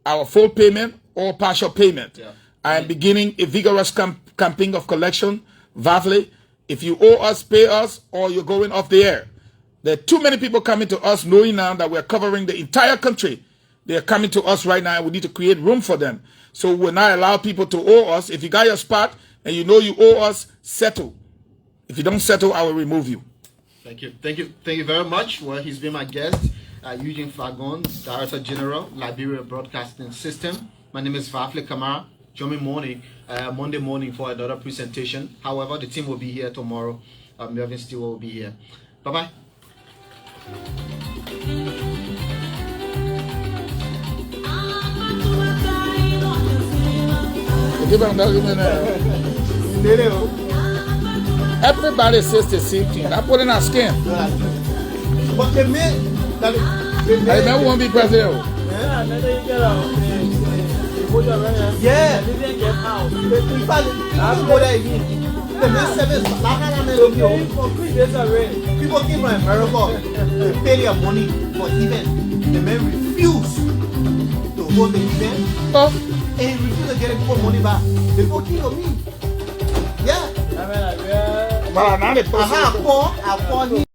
our full payment or partial payment. Yeah. I am beginning a vigorous campaign of collection. Vavli, if you owe us, pay us, or you're going off the air. There are too many people coming to us knowing now that we're covering the entire country. They're coming to us right now and we need to create room for them. So we'll not allow people to owe us. If you got your spot and you know you owe us, settle. If you don't settle, I will remove you. Thank you very much. Well, he's been my guest, Eugene Fahngon, Director General, Liberia Broadcasting System. My name is Vafle Kamara. Join me Monday morning for another presentation. However, the team will be here tomorrow. Melvin Steele will be here. Bye-bye. Everybody says the same thing. I put in our skin. But the man won't be president. Yeah. In fact, the next people came from America to pay their money for event. The men refused to hold the event. And he refused to get people money back. They go kill me. Yeah. I call him.